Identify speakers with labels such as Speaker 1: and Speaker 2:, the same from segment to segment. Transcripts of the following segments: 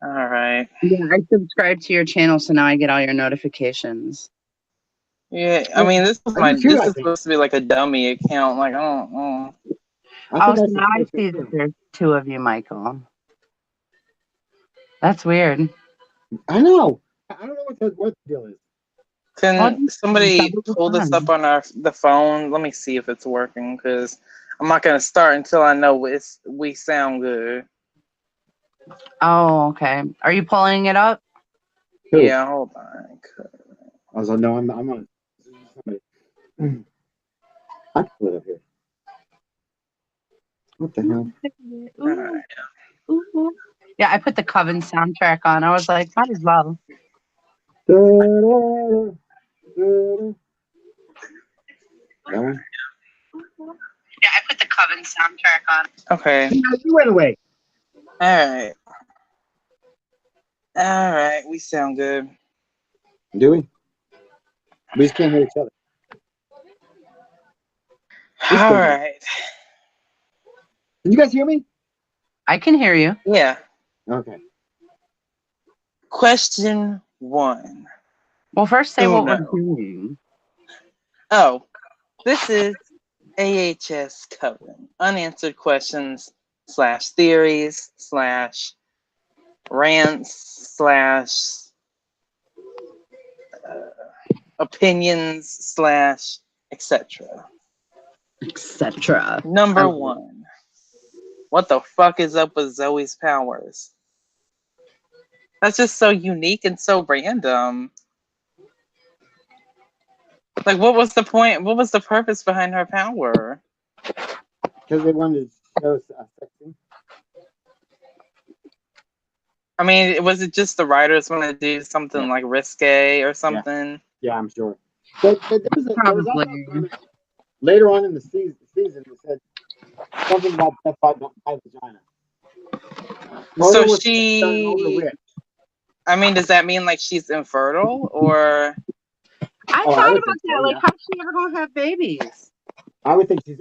Speaker 1: All right.
Speaker 2: Yeah, I subscribe to your channel, so now I get all your notifications.
Speaker 1: Yeah, I mean, this is
Speaker 3: I do too,
Speaker 1: this
Speaker 3: I
Speaker 1: is
Speaker 3: think.
Speaker 1: supposed to be like a dummy account. Like, I don't know.
Speaker 3: I
Speaker 2: Oh,
Speaker 3: think
Speaker 2: so
Speaker 3: I
Speaker 2: now I
Speaker 3: subscribe to
Speaker 2: see
Speaker 3: it
Speaker 2: that
Speaker 3: too.
Speaker 2: there's two of you, Michael. That's weird.
Speaker 3: I know. I don't know what the deal is.
Speaker 2: Well,
Speaker 1: Can somebody
Speaker 2: double
Speaker 1: pull this up
Speaker 2: fun.
Speaker 1: on the phone? Let me see if it's working, because I'm not gonna start until I know we sound good.
Speaker 2: Oh, okay. Are you pulling it up?
Speaker 3: Who?
Speaker 1: Yeah, hold on.
Speaker 3: I was like, no, I'm on. Somebody. I can put it up here. What the hell?
Speaker 1: All right.
Speaker 2: Ooh. Yeah, I put the Coven soundtrack on. I was like, might as well.
Speaker 3: No?
Speaker 2: Yeah, I put the Coven soundtrack on.
Speaker 1: Okay.
Speaker 3: You went away.
Speaker 1: All right. All right. We sound good.
Speaker 3: Do we? We just can't hear each other.
Speaker 1: All right.
Speaker 3: Can you guys hear me?
Speaker 2: I can hear you.
Speaker 1: Yeah.
Speaker 3: Okay.
Speaker 1: Question 1.
Speaker 2: Well, first say what we're
Speaker 1: Uno.
Speaker 2: doing.
Speaker 1: Oh, this is AHS Coven. Unanswered questions / theories / rants / opinions / etc.
Speaker 2: Etc.
Speaker 1: Number 1. What the fuck is up with Zoe's powers? That's just so unique and so random. Like, what was the point? What was the purpose behind her power?
Speaker 3: Because they wanted to show us sexy.
Speaker 1: I mean, was it just the writers want to do something like risque or something?
Speaker 3: Yeah, I'm sure. But there was also a comment later on in the season that said something about death by vagina.
Speaker 1: So
Speaker 3: was done over the
Speaker 1: she,
Speaker 3: witch.
Speaker 1: I mean, does that mean like she's infertile, or?
Speaker 2: I
Speaker 3: Oh, I
Speaker 2: thought
Speaker 3: would
Speaker 2: about
Speaker 3: think
Speaker 2: that.
Speaker 3: so,
Speaker 2: Like,
Speaker 3: yeah.
Speaker 2: how's she ever gonna have babies?
Speaker 3: I would think she's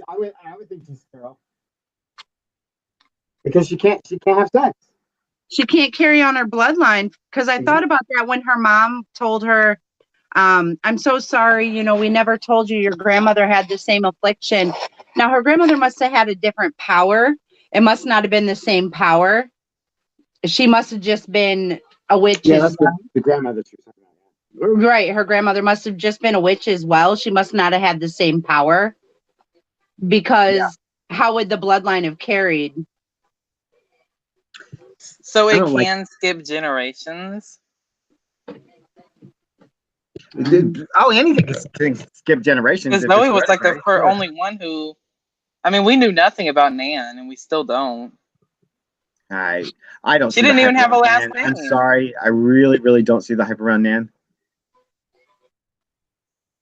Speaker 3: sterile. Because she can't have sex.
Speaker 2: She can't carry on her bloodline. Because I thought about that when her mom told her, I'm so sorry, we never told you your grandmother had the same affliction. Now, her grandmother must have had a different power. It must not have been the same power. She must have just been a witch.
Speaker 3: Yeah, that's the grandmother she was talking about.
Speaker 2: Right. Her grandmother must have just been a witch as well. She must not have had the same power. Because how would the bloodline have carried?
Speaker 1: So it can skip generations?
Speaker 3: Anything can skip generations.
Speaker 1: Because Zoe was like the only one who, I mean, we knew nothing about Nan, and we still don't.
Speaker 3: I don't.
Speaker 1: She didn't even have a last name.
Speaker 3: I'm sorry. I really, really don't see the hype around Nan.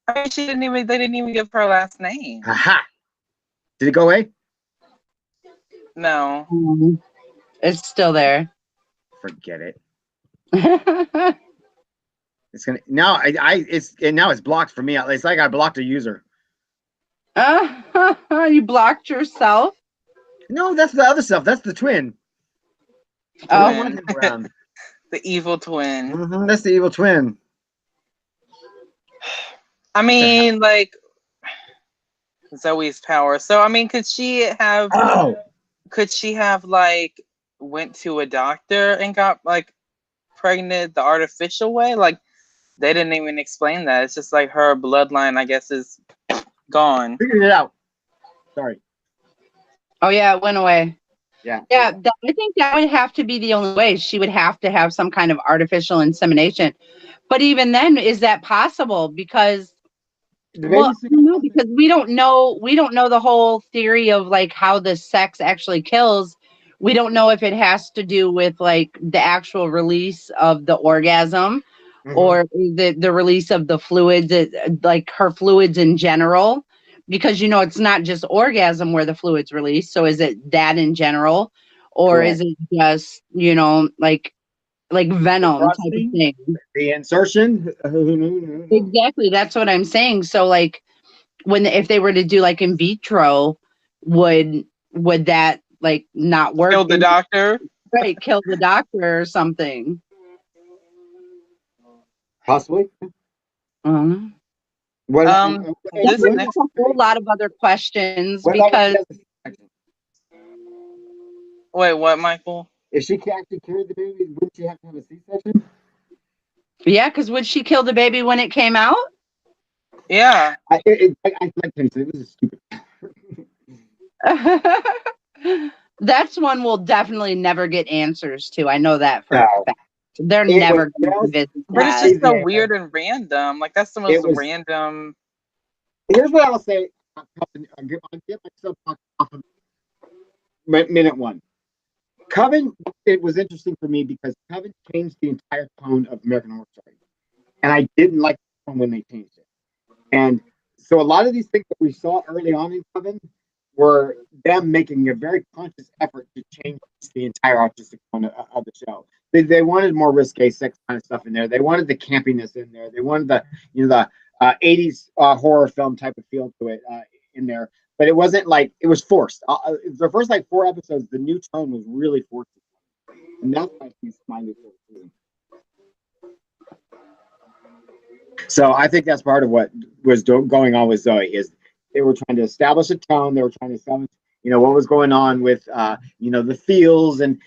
Speaker 1: I mean, they didn't even give her a last name.
Speaker 3: Aha! Did it go away?
Speaker 1: No.
Speaker 2: It's still there.
Speaker 3: Forget it. It's gonna now. Now it's blocked for me. It's like I blocked a user.
Speaker 2: You blocked yourself?
Speaker 3: No, that's the other stuff. That's the twin.
Speaker 1: Oh, the evil twin.
Speaker 3: Mm-hmm, that's the evil twin.
Speaker 1: I mean, like Zoe's power. So, I mean, could she have? Could she have like went to a doctor and got like pregnant the artificial way? Like, they didn't even explain that. It's just like her bloodline, I guess, is gone.
Speaker 3: Figured it out. Sorry.
Speaker 2: Oh yeah, it went away.
Speaker 3: Yeah.
Speaker 2: Yeah, I think that would have to be the only way. She would have to have some kind of artificial insemination. But even then, is that possible? Because well, I don't know, because we don't know the whole theory of like how the sex actually kills. We don't know if it has to do with like the actual release of the orgasm or the release of the fluids, like her fluids in general. Because it's not just orgasm where the fluids release. So is it that in general, or is it just like venom type of thing?
Speaker 3: The insertion.
Speaker 2: Exactly, that's what I'm saying. So like if they were to do like in vitro, would that like not work?
Speaker 1: Kill the doctor?
Speaker 2: Right, kill the doctor or something.
Speaker 3: Possibly.
Speaker 2: Um,
Speaker 1: This
Speaker 2: there's
Speaker 1: next
Speaker 2: a whole lot of other questions
Speaker 3: what about when
Speaker 2: because.
Speaker 3: she has a C-section?
Speaker 1: Wait, what, Michael?
Speaker 3: If she actually carried the baby, wouldn't she have to have a C-section?
Speaker 2: Yeah, because would she kill the baby when it came out?
Speaker 1: Yeah.
Speaker 3: I like to say this is stupid.
Speaker 2: That's one we'll definitely never get answers to. I know that for a
Speaker 3: No.
Speaker 2: fact. They're
Speaker 3: It
Speaker 2: never
Speaker 3: was
Speaker 2: going to
Speaker 3: just-
Speaker 2: visit
Speaker 1: But it's
Speaker 2: that.
Speaker 1: just so
Speaker 3: Yeah.
Speaker 1: weird and random. Like, that's the most
Speaker 3: It was-
Speaker 1: random.
Speaker 3: Here's what I'll say. I'll get myself off of minute one. Coven, it was interesting for me because Coven changed the entire tone of American Horror Story. And I didn't like the tone when they changed it. And so a lot of these things that we saw early on in Coven were them making a very conscious effort to change the entire artistic tone of the show. They wanted more risque sex kind of stuff in there. They wanted the campiness in there. They wanted the 80s horror film type of feel to it in there. But it wasn't like it was forced. The first like 4 episodes, the new tone was really forced, and that's why he's minded for the season. So I think that's part of what was going on with Zoe is they were trying to establish a tone. They were trying to establish, what was going on with, the feels and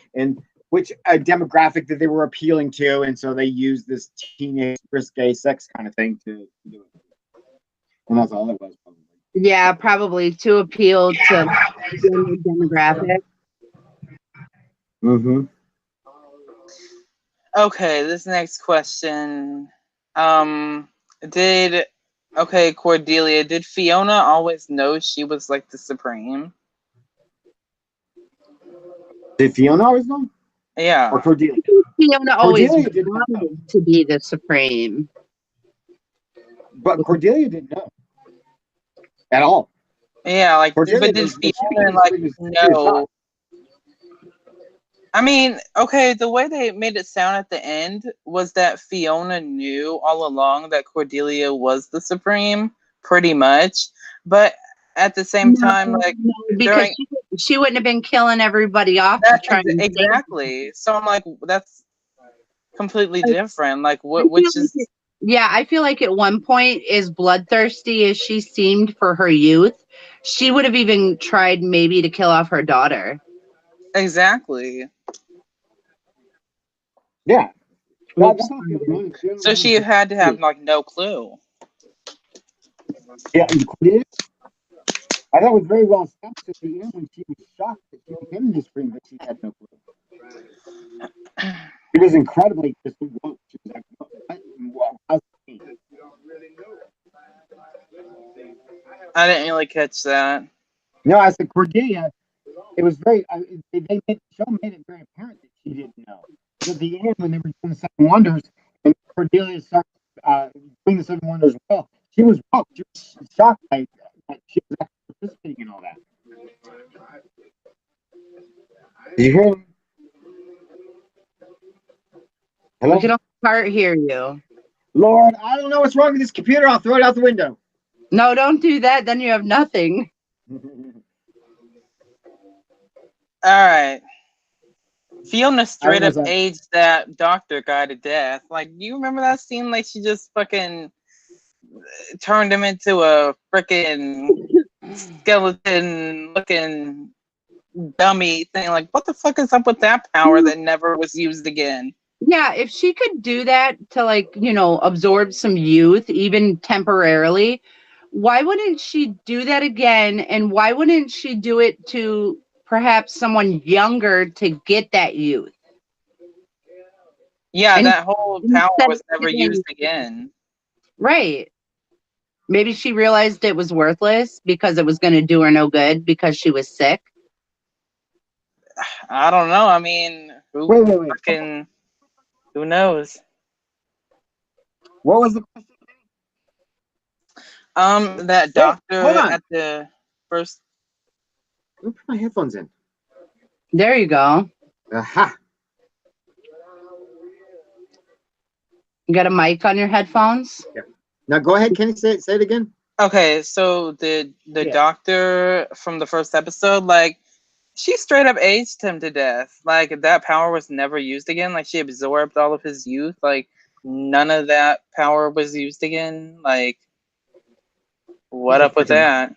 Speaker 3: which demographic that they were appealing to, and so they used this teenage risque sex kind of thing to do it. And that's all it was. Probably.
Speaker 2: Yeah, probably to appeal to the demographic.
Speaker 3: Mm-hmm.
Speaker 1: Okay, this next question. Cordelia, did Fiona always know she was like the Supreme?
Speaker 3: Did Fiona always know?
Speaker 1: Yeah.
Speaker 3: Or Cordelia?
Speaker 2: Fiona always
Speaker 3: Cordelia did not know.
Speaker 2: wanted to be the Supreme.
Speaker 3: But Cordelia didn't know at all.
Speaker 1: Yeah, like,
Speaker 3: Cordelia
Speaker 1: but did
Speaker 3: was- but she
Speaker 1: Fiona
Speaker 3: was-
Speaker 1: like
Speaker 3: she was
Speaker 1: know?
Speaker 3: shocked.
Speaker 1: I mean, okay, the way they made it sound at the end was that Fiona knew all along that Cordelia was the Supreme, pretty much. But at the same time, like,
Speaker 2: because she wouldn't have been killing everybody off to try and
Speaker 1: exactly. So I'm like, that's completely different. Like, which is.
Speaker 2: Yeah, I feel like at one point, as bloodthirsty as she seemed for her youth, she would have even tried maybe to kill off her daughter.
Speaker 1: Exactly.
Speaker 3: Yeah.
Speaker 1: So she had to have like no clue.
Speaker 3: Yeah, Cordelia, I thought it was very well established at the end when she was shocked that she became the Supreme, but she had no clue. It was incredibly just woke. She was like, what? How's it?
Speaker 1: I didn't really catch that.
Speaker 3: No, I said Cordelia. It was very. The show made it very apparent that she didn't know. But at the end, when they were doing the Seven Wonders, and Cordelia started doing the Seven Wonders well, she was woke. She was shocked by that she was actually participating in all that. Did you hear me? Hello?
Speaker 2: We can only hear you.
Speaker 3: Lord, I don't know what's wrong with this computer. I'll throw it out the window.
Speaker 2: No, don't do that. Then you have nothing.
Speaker 1: All right. Fiona straight up aged that doctor guy to death. Like, do you remember that scene? Like, she just fucking turned him into a freaking skeleton-looking dummy thing. Like, what the fuck is up with that power that never was used again?
Speaker 2: Yeah, if she could do that to, like, absorb some youth, even temporarily, why wouldn't she do that again? And why wouldn't she do it to perhaps someone younger to get that youth?
Speaker 1: Yeah,
Speaker 2: And
Speaker 1: that whole power was never used again.
Speaker 2: Right. Maybe she realized it was worthless because it was going to do her no good because she was sick.
Speaker 1: I don't know. I mean, who knows?
Speaker 3: What was the question?
Speaker 1: That doctor at the first.
Speaker 3: Let me put my headphones in.
Speaker 2: There you go.
Speaker 3: Aha.
Speaker 2: You got a mic on your headphones?
Speaker 3: Yeah. Now go ahead, Kenny. Say it again.
Speaker 1: Okay, so the doctor from the first episode, like, She straight up aged him to death. Like, that power was never used again. Like, she absorbed all of his youth. Like, none of that power was used again. Like, what up with that?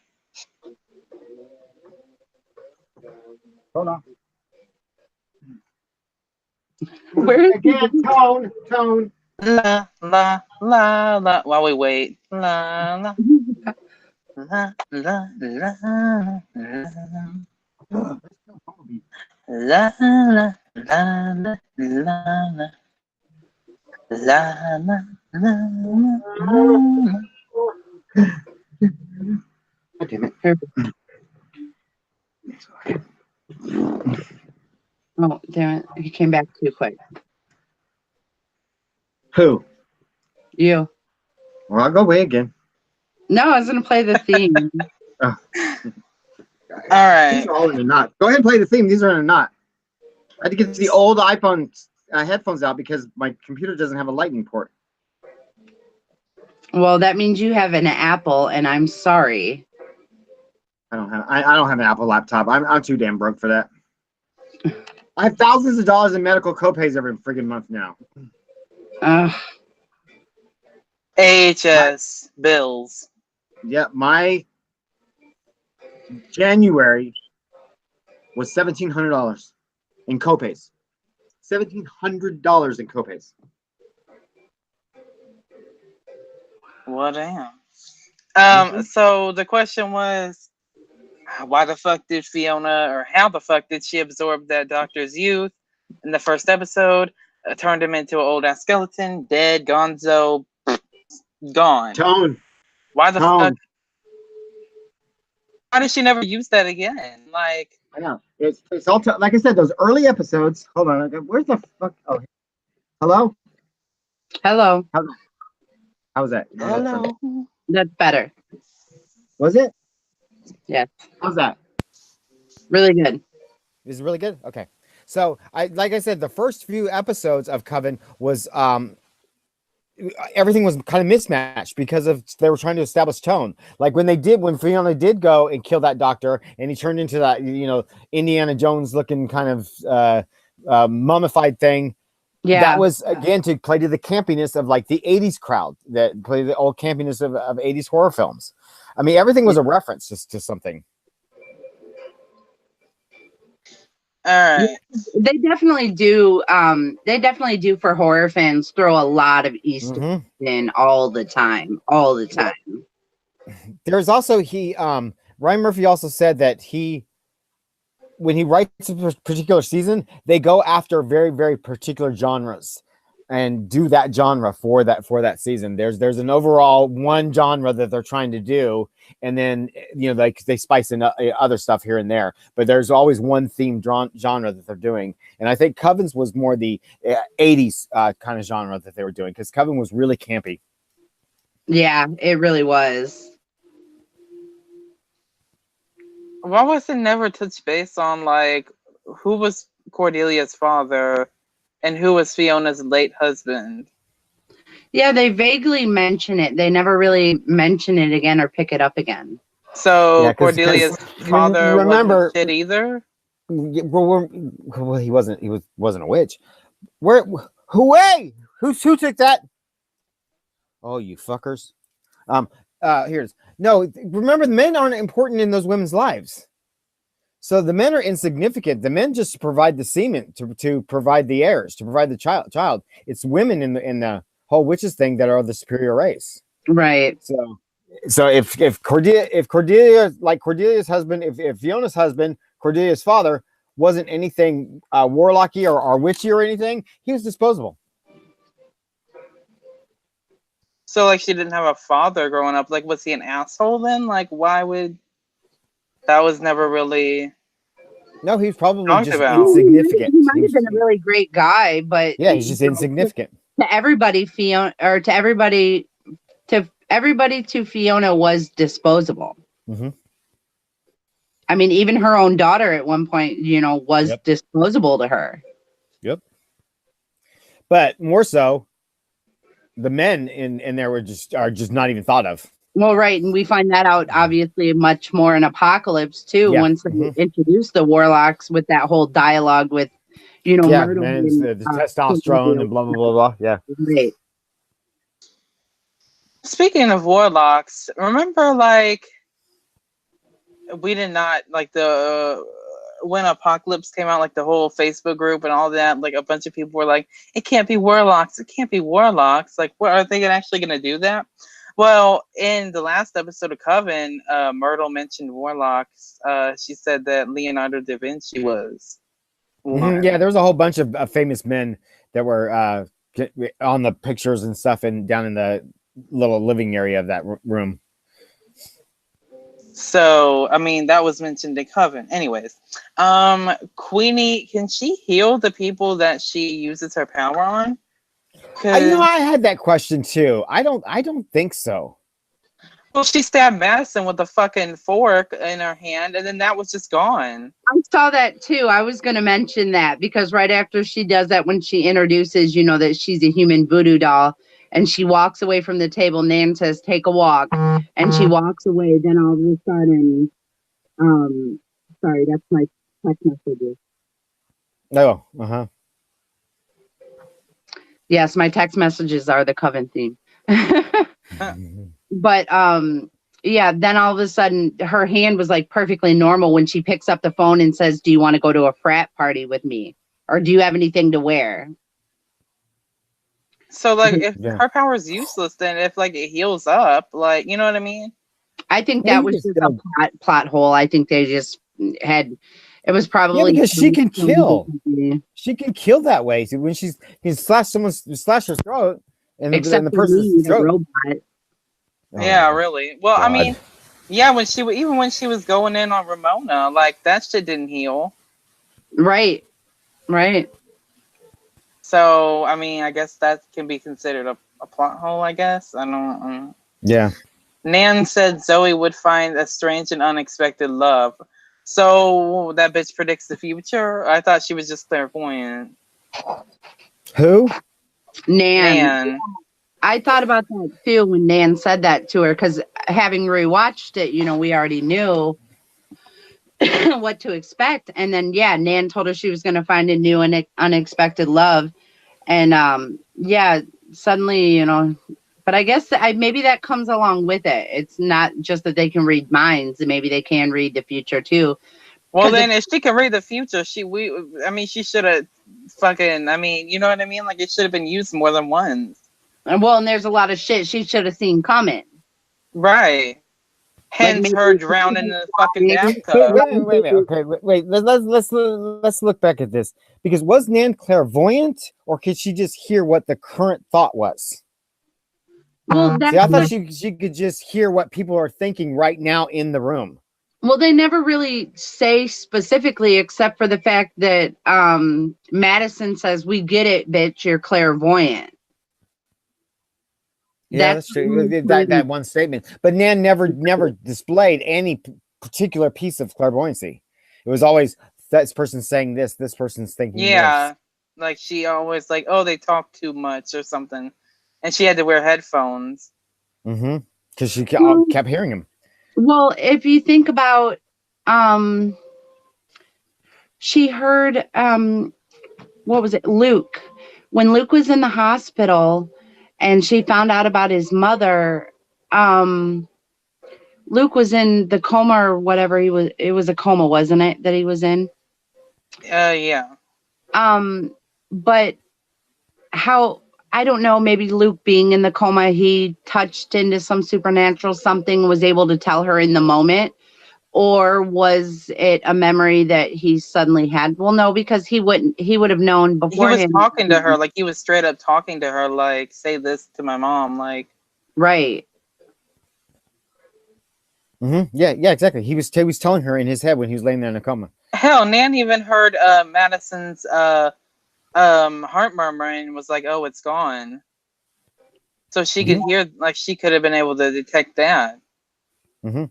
Speaker 3: Hold on.
Speaker 2: Where is
Speaker 3: Again, tone.
Speaker 1: La, la, la, la. While we wait. La, la. La, la, la, la. La, la, la, la, la, la. La, la, la, la.
Speaker 3: God damn it.
Speaker 2: Oh, damn it. He came back too quick.
Speaker 3: Who?
Speaker 2: You.
Speaker 3: Well, I'll go away again.
Speaker 2: No, I was going to play the theme.
Speaker 3: Oh.
Speaker 1: All right.
Speaker 3: These are all in a knot. Go ahead and play the theme. These are in a knot. I had to get the old iPhone headphones out because my computer doesn't have a lightning port.
Speaker 2: Well, that means you have an Apple, and I'm sorry.
Speaker 3: I don't have an Apple laptop. I'm too damn broke for that. I have thousands of dollars in medical copays every friggin' month now.
Speaker 1: AHS bills.
Speaker 3: Yeah, my January was $1,700 in copays. $1,700 in copays.
Speaker 1: Well, damn. So the question was, why the fuck did Fiona, or how the fuck did she absorb that doctor's youth in the first episode? Turned him into an old ass skeleton, dead, gonzo, gone.
Speaker 3: Tone.
Speaker 1: Why the fuck? Why did she never use that again? Like,
Speaker 3: I know. It's all like I said, those early episodes. Hold on. Where's the fuck? Oh, hello?
Speaker 2: Hello.
Speaker 3: How was that?
Speaker 1: hello.
Speaker 2: That's better.
Speaker 3: Was it?
Speaker 2: Yeah.
Speaker 3: How's that?
Speaker 2: Really good.
Speaker 4: Is it really good? Okay. So like I said, the first few episodes of Coven was everything was kind of mismatched because they were trying to establish tone. Like when Fiona did go and kill that doctor and he turned into that, Indiana Jones looking kind of mummified thing.
Speaker 2: Yeah.
Speaker 4: That was again to play to the campiness of like the 80s crowd, that play the old campiness of 80s horror films. I mean, everything was a reference to something.
Speaker 1: All right.
Speaker 2: They definitely do. They definitely do for horror fans. Throw a lot of Easter in all the time.
Speaker 4: There's also Ryan Murphy also said that when he writes a particular season, they go after very, very particular genres and do that genre for that season. There's an overall one genre that they're trying to do, and then like they spice in other stuff here and there, but there's always one theme genre that they're doing. And I think Coven's was more the 80s kind of genre that they were doing, because Coven was really campy.
Speaker 2: Yeah, it really was.
Speaker 1: Why was it never touched base on, like, who was Cordelia's father and who was Fiona's late husband?
Speaker 2: Yeah, they vaguely mention it. They never really mention it again or pick it up again.
Speaker 1: So
Speaker 4: Yeah,
Speaker 1: Cordelia's father wasn't shit either?
Speaker 4: Well, he wasn't a witch. Who took that? Oh, you fuckers. Here's no. Remember, the men aren't important in those women's lives. So the men are insignificant. The men just provide the semen to provide the heirs, to provide the child. It's women in the whole witches thing that are the superior race.
Speaker 2: Right.
Speaker 4: So if Cordelia, like Cordelia's husband, if Fiona's husband, Cordelia's father, wasn't anything warlocky or witchy or anything, he was disposable.
Speaker 1: So, like, she didn't have a father growing up. Like, was he an asshole then? Like, why would... That was never really...
Speaker 4: No, he's probably just
Speaker 1: about.
Speaker 4: insignificant.
Speaker 2: He might have been a really great guy, but...
Speaker 4: Yeah, he's just insignificant.
Speaker 2: To everybody, Fiona was disposable.
Speaker 4: Mm-hmm.
Speaker 2: I mean, even her own daughter at one point, was disposable to her.
Speaker 4: Yep. But more so, the men in there are just not even thought of.
Speaker 2: Well, right, and we find that out obviously much more in Apocalypse too.
Speaker 4: Yeah.
Speaker 2: Once they introduce the warlocks with that whole dialogue with,
Speaker 4: Yeah,
Speaker 2: Myrtle
Speaker 4: and it's
Speaker 2: and
Speaker 4: the testosterone and blah blah blah blah. Yeah.
Speaker 2: Right.
Speaker 1: Speaking of warlocks, remember like we did not like the when Apocalypse came out, like the whole Facebook group and all that, like a bunch of people were like, it can't be warlocks, it can't be warlocks. Like, what are they actually gonna do that? Well, in the last episode of Coven, Myrtle mentioned warlocks. She said that Leonardo da Vinci was one.
Speaker 4: Yeah, there was a whole bunch of famous men that were on the pictures and stuff, and down in the little living area of that room.
Speaker 1: So, I mean, that was mentioned in Coven. Anyways, Queenie, can she heal the people that she uses her power on?
Speaker 4: I had that question too. I don't think so.
Speaker 1: Well, she stabbed Madison with a fucking fork in her hand, and then that was just gone.
Speaker 2: I saw that too. I was going to mention that because right after she does that, when she introduces, that she's a human voodoo doll, and she walks away from the table, Nan says, "Take a walk," and she walks away. Then all of a sudden, sorry, that's my text messages.
Speaker 4: Oh,
Speaker 2: Yes, my text messages are the Coven theme. But yeah, then all of a sudden her hand was like perfectly normal when she picks up the phone and says, "Do you want to go to a frat party with me? Or do you have anything to wear?"
Speaker 1: So, like, if her power is useless, then if like it heals up, like, you know what I mean?
Speaker 2: I think that was just a plot hole. I think they just had. It was probably
Speaker 4: because she can kill. She can kill that way. So when she slash her throat, and the person's throat.
Speaker 2: Robot.
Speaker 1: Yeah, really. Well, God. I mean, yeah, when she was going in on Ramona, like that shit didn't heal.
Speaker 2: Right.
Speaker 1: So, I mean, I guess that can be considered a plot hole, I guess. I don't.
Speaker 4: Yeah.
Speaker 1: Nan said Zoe would find a strange and unexpected love. So that bitch predicts the future? I thought she was just clairvoyant.
Speaker 4: Who?
Speaker 2: Nan. I thought about that too when Nan said that to her, because having rewatched it, we already knew what to expect. And then, Nan told her she was going to find a new and unexpected love. And suddenly, but I guess maybe that comes along with it. It's not just that they can read minds, and maybe they can read the future too.
Speaker 1: Well, then if she can read the future, she should have fucking, you know what I mean? Like, it should have been used more than once.
Speaker 2: Well, and there's a lot of shit she should have seen coming.
Speaker 1: Right. Hence her drowning in the fucking bathtub.
Speaker 4: Wait. Let's look back at this. Because was Nan clairvoyant, or could she just hear what the current thought was?
Speaker 2: Well,
Speaker 4: see, I thought she could just hear what people are thinking right now in the room.
Speaker 2: Well, they never really say specifically, except for the fact that Madison says, "We get it, bitch. You're clairvoyant."
Speaker 4: Yeah, that's true. That one statement. But Nan never displayed any particular piece of clairvoyancy. It was always that person's saying this person's thinking this.
Speaker 1: Like she always like, oh, they talk too much or something. And she had to wear headphones.
Speaker 4: Mm-hmm. Because she kept hearing him.
Speaker 2: Well, if you think about, she heard, what was it? Luke. When Luke was in the hospital and she found out about his mother, Luke was in the coma or whatever it was a coma, wasn't it, that he was in?
Speaker 1: Yeah.
Speaker 2: But how, I don't know, maybe Luke being in the coma, he touched into some supernatural something, was able to tell her in the moment, or was it a memory that he suddenly had? Well, no, because he would have known beforehand.
Speaker 1: He was talking to her, like he was straight up talking to her, like, say this to my mom, like.
Speaker 2: Right.
Speaker 4: Mm-hmm. Yeah, exactly. He was telling her in his head when he was laying there in a coma.
Speaker 1: Hell, Nan even heard Madison's heart murmuring and was like, oh, it's gone. So she could hear, like she could have been able to detect that.
Speaker 4: Mm-hmm.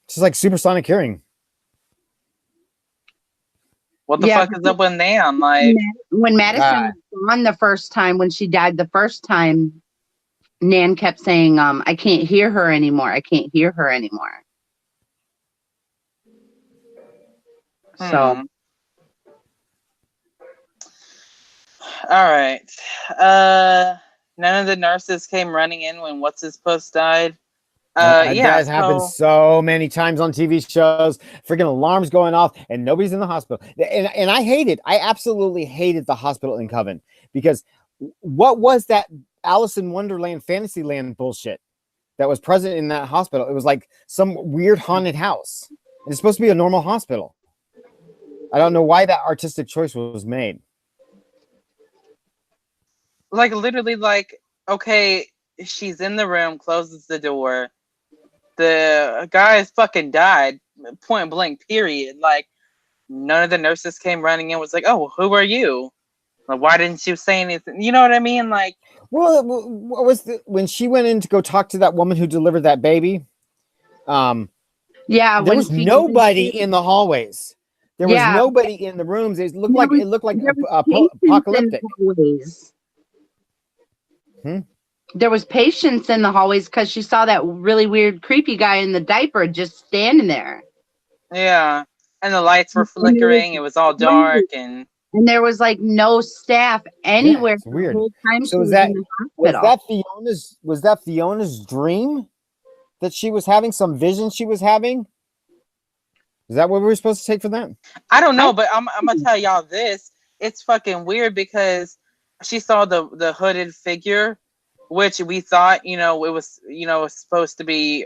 Speaker 4: It's just like supersonic hearing.
Speaker 1: What the fuck is up with Nan? Like
Speaker 2: when Madison was gone the first time, when she died the first time, Nan kept saying, I can't hear her anymore. I can't hear her anymore. So.
Speaker 1: All right. None of the nurses came running in when What's His Post died.
Speaker 4: That
Speaker 1: Yeah,
Speaker 4: happened so many times on TV shows. Freaking alarms going off, and nobody's in the hospital. And I hate it. I absolutely hated the hospital in Coven, because what was that Alice in Wonderland, Fantasyland bullshit that was present in that hospital? It was like some weird haunted house. It's supposed to be a normal hospital. I don't know why that artistic choice was made.
Speaker 1: Like, literally, like, okay, she's in the room, closes the door. The guy has fucking died, point blank, period. Like, none of the nurses came running in, was like, oh, who are you? Like, why didn't you say anything? You know what I mean? Like,
Speaker 4: well, what was when she went in to go talk to that woman who delivered that baby?
Speaker 2: Yeah,
Speaker 4: there was nobody in the hallways. There was nobody in the rooms. It looked like apocalyptic.
Speaker 2: There was patience in the hallways because she saw that really weird, creepy guy in the diaper just standing there.
Speaker 1: Yeah, and the lights were flickering. It was all dark, and
Speaker 2: there was like no staff anywhere.
Speaker 4: Yeah, it's weird.
Speaker 2: The whole time
Speaker 4: so was that Fiona's dream that she was having, some vision she was having? Is that what we were supposed to take from that?
Speaker 1: I don't know, but I'm gonna tell y'all this. It's fucking weird because she saw the hooded figure, which we thought, it was, supposed to be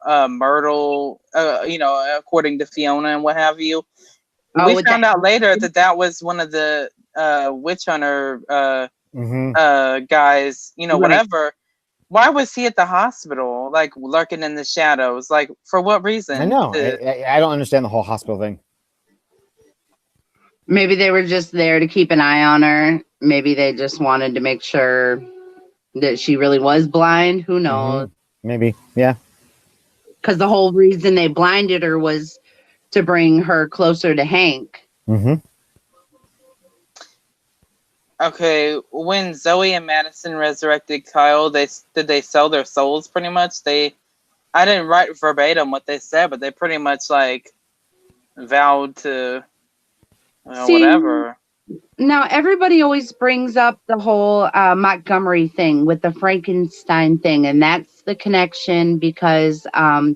Speaker 1: Myrtle, according to Fiona and what have you. We found out later that was one of the witch hunter guys, whatever. Why was he at the hospital, like lurking in the shadows? Like, for what reason?
Speaker 4: I know. I don't understand the whole hospital thing.
Speaker 2: Maybe they were just there to keep an eye on her. Maybe they just wanted to make sure that she really was blind. Who knows?
Speaker 4: Maybe, yeah.
Speaker 2: Because the whole reason they blinded her was to bring her closer to Hank.
Speaker 1: Okay, when Zoe and Madison resurrected Kyle, did they sell their souls pretty much? I didn't write verbatim what they said, but they pretty much like vowed to whatever.
Speaker 2: Now, everybody always brings up the whole Montgomery thing with the Frankenstein thing, and that's the connection because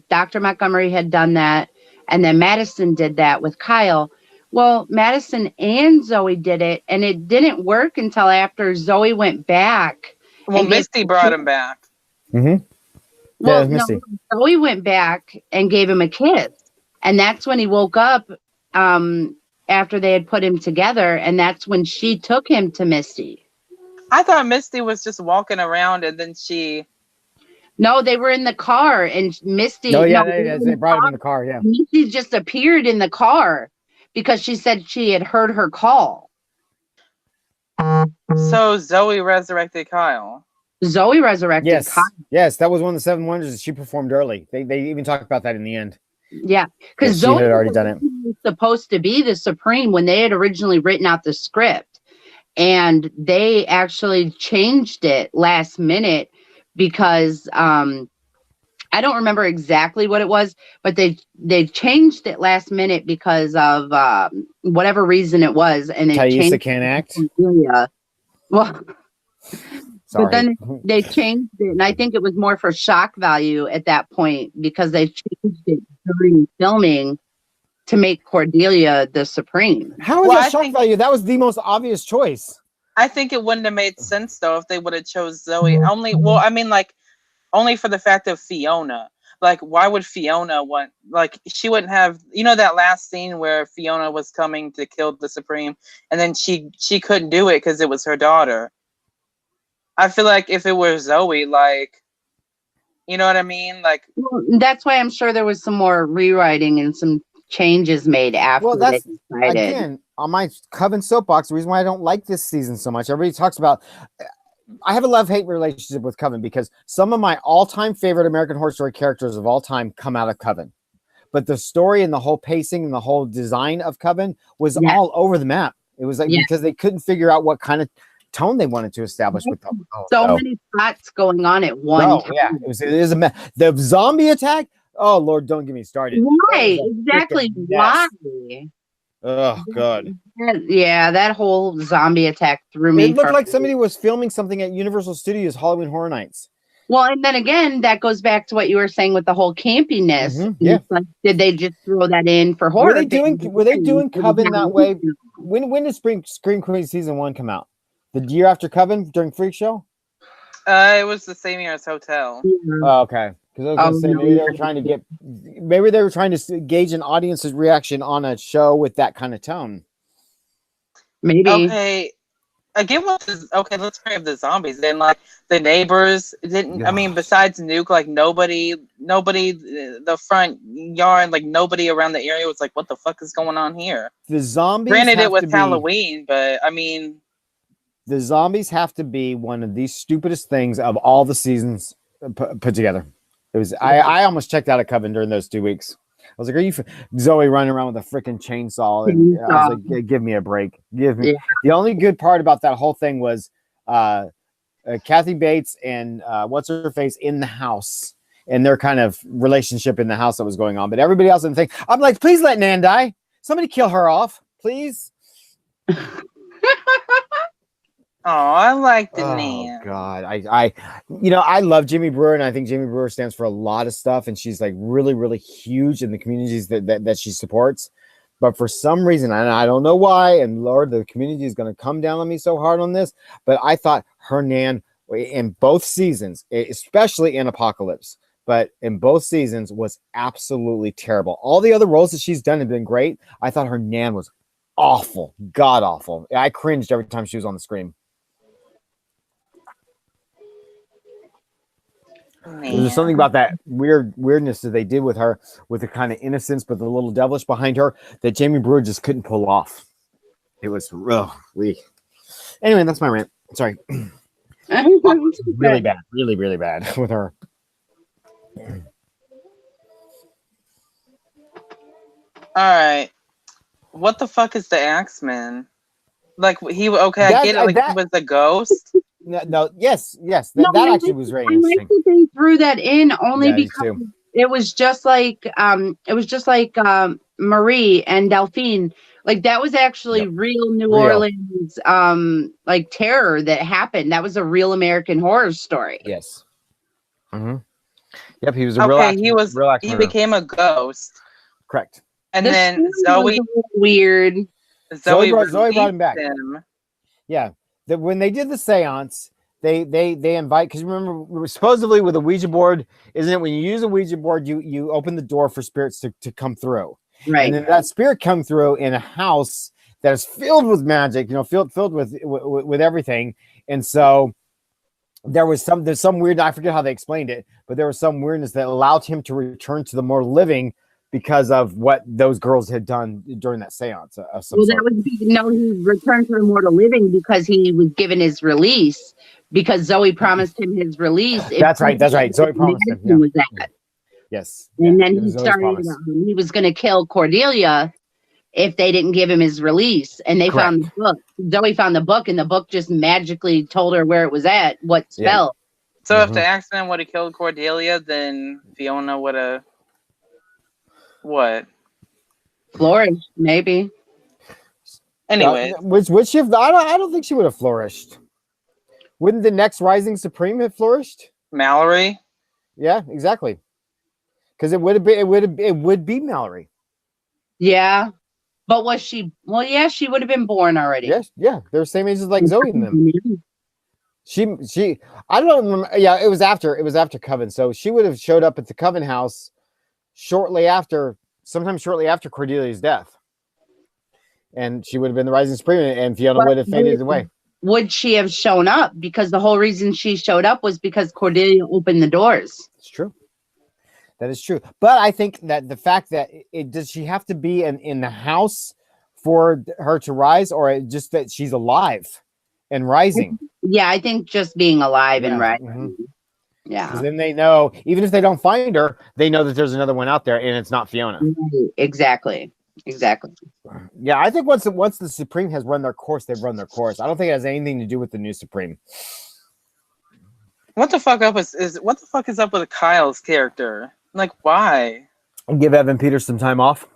Speaker 2: Dr. Montgomery had done that, and then Madison did that with Kyle. Well, Madison and Zoe did it, and it didn't work until after Zoe went back.
Speaker 1: Well, Misty brought him back.
Speaker 2: Well, no, Zoe went back and gave him a kiss, and that's when he woke up after they had put him together, and that's when she took him to Misty.
Speaker 1: I thought Misty was just walking around, and then she...
Speaker 2: No, they were in the car, and Misty...
Speaker 4: Oh, yeah, they brought him in the car, yeah.
Speaker 2: Misty just appeared in the car because she said she had heard her call.
Speaker 1: So Zoe resurrected Kyle.
Speaker 2: Zoe resurrected Kyle.
Speaker 4: Yes, that was one of the 7 wonders that she performed early. They even talked about that in the end.
Speaker 2: Yeah, because
Speaker 4: Zoe had already done it.
Speaker 2: Was supposed to be the Supreme when they had originally written out the script, and they actually changed it last minute because I don't remember exactly what it was, but they changed it last minute because of whatever reason it was, and they
Speaker 4: Taissa can't act.
Speaker 2: Well.
Speaker 4: Sorry.
Speaker 2: But then they changed it, and I think it was more for shock value at that point because they changed it during filming to make Cordelia the Supreme.
Speaker 4: How is that shock value? That was the most obvious choice.
Speaker 1: I think it wouldn't have made sense though if they would have chose Zoe. Only for the fact of Fiona. Like, why would Fiona want? Like, she wouldn't have. That last scene where Fiona was coming to kill the Supreme, and then she couldn't do it because it was her daughter. I feel like if it were Zoe, like, you know what I mean? Like,
Speaker 2: well, that's why I'm sure there was some more rewriting and some changes made after.
Speaker 4: Well, that's again on my Coven soapbox. The reason why I don't like this season so much. Everybody talks about. I have a love-hate relationship with Coven because some of my all-time favorite American Horror Story characters of all time come out of Coven, but the story and the whole pacing and the whole design of Coven was all over the map. It was like because they couldn't figure out what kind of tone they wanted to establish with them.
Speaker 2: So many plots going on at one time.
Speaker 4: Yeah, it is the zombie attack. Oh Lord, don't get me started.
Speaker 2: Why? Exactly. Why?
Speaker 4: Oh God.
Speaker 2: Yeah, that whole zombie attack threw me.
Speaker 4: It looked like somebody was filming something at Universal Studios Halloween Horror Nights.
Speaker 2: Well, and then again, that goes back to what you were saying with the whole campiness.
Speaker 4: Mm-hmm, yeah.
Speaker 2: Like, did they just throw that in for horror?
Speaker 4: Were they doing Coven that way? When did Scream Queen season 1 come out? The year after Coven during Freak Show?
Speaker 1: It was the same year as Hotel.
Speaker 4: Oh, okay. Because I was going to say maybe they were trying to gauge an audience's reaction on a show with that kind of tone.
Speaker 2: Maybe.
Speaker 1: Okay. Again, let's bring up the zombies. Then, like, the neighbors didn't. I mean, besides Nuke, like nobody, the front yard, like nobody around the area was like, "What the fuck is going on here?"
Speaker 4: The zombies.
Speaker 1: Granted, it was Halloween, but I mean,
Speaker 4: the zombies have to be one of the stupidest things of all the seasons put together. It was. I almost checked out of Coven during those 2 weeks. I was like, "Are you Zoe running around with a freaking chainsaw?" And I was like, "Give me a break. Give me." Yeah. The only good part about that whole thing was Kathy Bates and what's her face in the house and their kind of relationship in the house that was going on. But everybody else didn't think. I'm like, please let Nan die. Somebody kill her off, please.
Speaker 1: Oh, I like the Nan.
Speaker 4: Oh God, I love Jimmy Brewer, and I think Jimmy Brewer stands for a lot of stuff, and she's like really, really huge in the communities that she supports. But for some reason, and I don't know why, and Lord, the community is going to come down on me so hard on this, but I thought her Nan in both seasons, especially in Apocalypse, but in both seasons was absolutely terrible. All the other roles that she's done have been great. I thought her Nan was awful, god awful. I cringed every time she was on the screen. There's something about that weirdness that they did with her, with the kind of innocence, but the little devilish behind her, that Jamie Brewer just couldn't pull off. It was really. Anyway, that's my rant. Sorry. Really bad. Really, really bad with her.
Speaker 1: All right. What the fuck is the Axeman? Like he I get it. Like he was a ghost.
Speaker 4: No, yes. That actually was very interesting.
Speaker 2: I like that they threw that in only because it was just like Marie and Delphine. Like that was actually real New Orleans like terror that happened. That was a real American horror story.
Speaker 4: Yes. Mm-hmm. Yep, he was a real actor.
Speaker 1: He became a ghost.
Speaker 4: Correct.
Speaker 1: And then Zoe
Speaker 2: weird.
Speaker 4: Zoe brought him back. Yeah. When they did the seance, they invite, because remember, supposedly with a Ouija board, isn't it when you use a Ouija board, you open the door for spirits to come through.
Speaker 2: Right.
Speaker 4: And then that spirit come through in a house that is filled with magic, filled with everything. And so there's some weird, I forget how they explained it, but there was some weirdness that allowed him to return to the mortal living because of what those girls had done during that seance.
Speaker 2: He returned to the mortal living because he was given his release, because Zoe promised him his release.
Speaker 4: That's right. Zoe promised him. Yeah. Yes.
Speaker 2: And then he was going to kill Cordelia if they didn't give him his release. And they found the book. Zoe found the book, and the book just magically told her where it was at, what spell.
Speaker 1: Yeah. So if the accident would have killed Cordelia, then Fiona would have... What?
Speaker 2: Flourished, maybe.
Speaker 1: Anyway,
Speaker 4: which if I don't think she would have flourished. Wouldn't the next Rising Supreme have flourished?
Speaker 1: Mallory.
Speaker 4: Yeah, exactly. Because it would be Mallory.
Speaker 2: Yeah, but was she? Well, yeah, she would have been born already.
Speaker 4: Yes, yeah, they're the same age as like Zoe and them. She. I don't remember. Yeah, it was after Coven, so she would have showed up at the Coven house sometime shortly after Cordelia's death. And she would have been the Rising Supreme, and Fiona would have faded away.
Speaker 2: Would she have shown up? Because the whole reason she showed up was because Cordelia opened the doors.
Speaker 4: It's true. That is true. But I think that the fact that does she have to be in the house for her to rise, or just that she's alive and rising?
Speaker 2: Yeah, I think just being alive and rising. Mm-hmm. Yeah.
Speaker 4: Because then they know, even if they don't find her, they know that there's another one out there, and it's not Fiona.
Speaker 2: Exactly. Exactly.
Speaker 4: Yeah, I think once the Supreme has run their course, they've run their course. I don't think it has anything to do with the new Supreme.
Speaker 1: What the fuck what the fuck is up with Kyle's character? Like, why?
Speaker 4: Give Evan Peters some time off